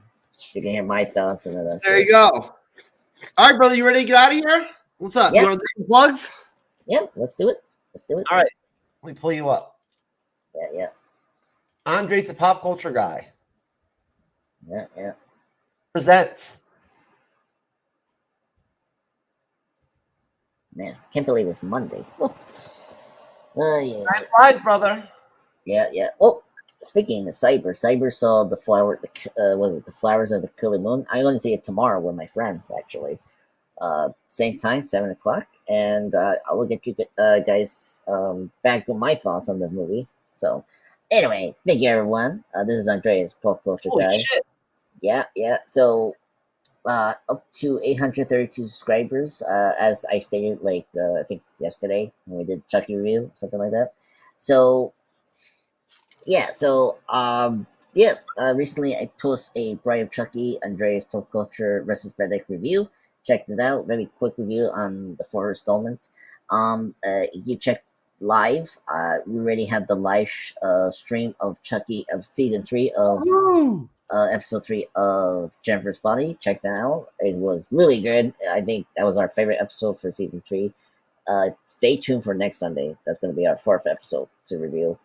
you can hear my thoughts. And then there you go. All right, brother. You ready to get out of here? What's up? Yep. You want to do some plugs? Yeah. Let's do it. All right. Let me pull you up. Yeah. Andre's a pop culture guy. Yeah. Presents. Man, can't believe it's Monday. Yeah. Time flies, brother. Yeah. Oh, speaking of Cyber saw the flower. The flowers of the Killer Moon? I'm going to see it tomorrow with my friends, actually. Same time, 7:00, and I will get you guys back with my thoughts on the movie. So, anyway, thank you, everyone. This is Andreas, pop culture guy. Shit. Yeah. So, up to 832 subscribers, as I stated, I think yesterday when we did Chucky review, something like that. So, yeah. So, recently I posted a BRIO Chucky Andreas pop culture versus Redux review. Checked it out. Very quick review on the 4 installment. You check live. We already had the live stream of Chucky of season 3 of episode 3 of Jennifer's Body. Check that out. It was really good. I think that was our favorite episode for season 3. Stay tuned for next Sunday. That's going to be our 4th episode to review,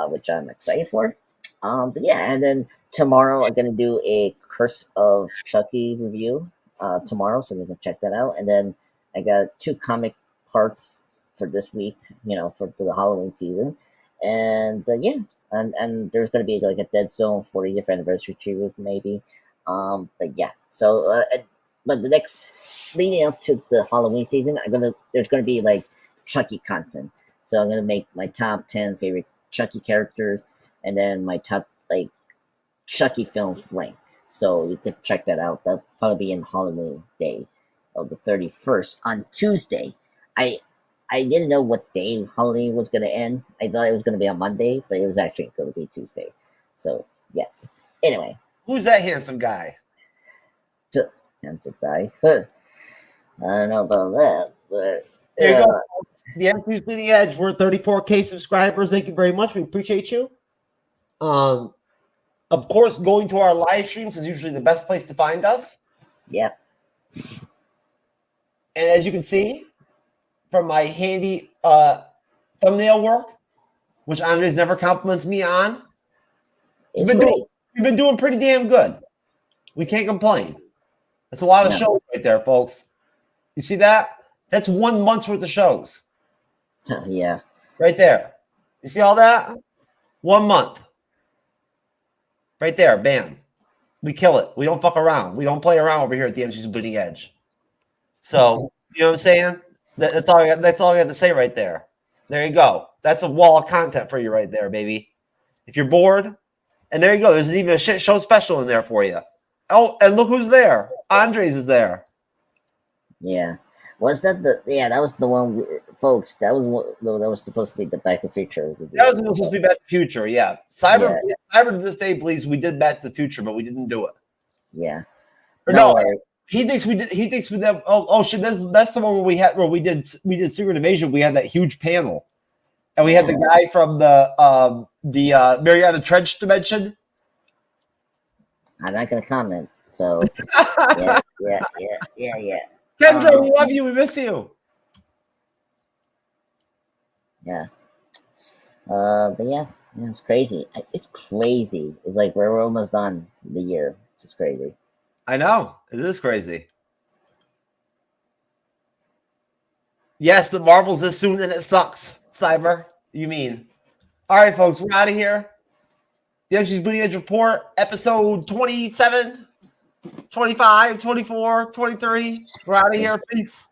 which I'm excited for. But yeah, and then tomorrow I'm going to do a Curse of Chucky review. Tomorrow, so you can check that out. And then I got 2 comic parts for this week, for the Halloween season. And and there's gonna be a Dead Zone 40th anniversary tribute maybe. But yeah, so but the next leading up to the Halloween season, there's gonna be Chucky content. So I'm gonna make my top 10 favorite Chucky characters, and then my top Chucky Films rank. So you could check that out. That'll probably be in Halloween Day of the 31st on Tuesday. I didn't know what day Halloween was gonna end. I thought it was gonna be on Monday, but it was actually gonna be Tuesday. So yes. Anyway, Who's that handsome guy? handsome guy. I don't know about that, but There you go. The MCU's Bleeding Edge. We're 34K subscribers. Thank you very much. We appreciate you. Of course, going to our live streams is usually the best place to find us. Yeah. And as you can see from my handy thumbnail work, which Andres never compliments me on, It's we've great. been doing pretty damn good. We can't complain. That's a lot of shows right there, folks. You see that? That's 1 month's worth of shows. Yeah. Right there. You see all that? 1 month. Right there. Bam. We kill it. We don't fuck around. We don't play around over here at the MCU's Bleeding Edge. So, you know what I'm saying? That's all I got to say right there. There you go. That's a wall of content for you right there, baby. If you're bored, and there you go. There's even a shit show special in there for you. Oh, and look who's there. Andres is there. Yeah. Was that that was the one, folks. That was supposed to be the Back to the Future. That was supposed to be Back to the Future, yeah. Cyber to this day believes we did Back to the Future, but we didn't do it. Yeah. Or no, he thinks we did. He thinks we did. Oh shit! That's the one where we did Secret Invasion. We had that huge panel, and we had the guy from the Mariana Trench dimension. I'm not gonna comment. So yeah. Kendra, we love you. We miss you. Yeah. But yeah, it's crazy. It's crazy. It's like we're almost done the year. It's just crazy. I know. It is crazy. Yes, the Marvel's as soon and it sucks. Cyber, you mean. All right, folks, we're out of here. The MCU's Bleeding Edge Report, episode 27, 25, 24, 23. We're out of here. Peace.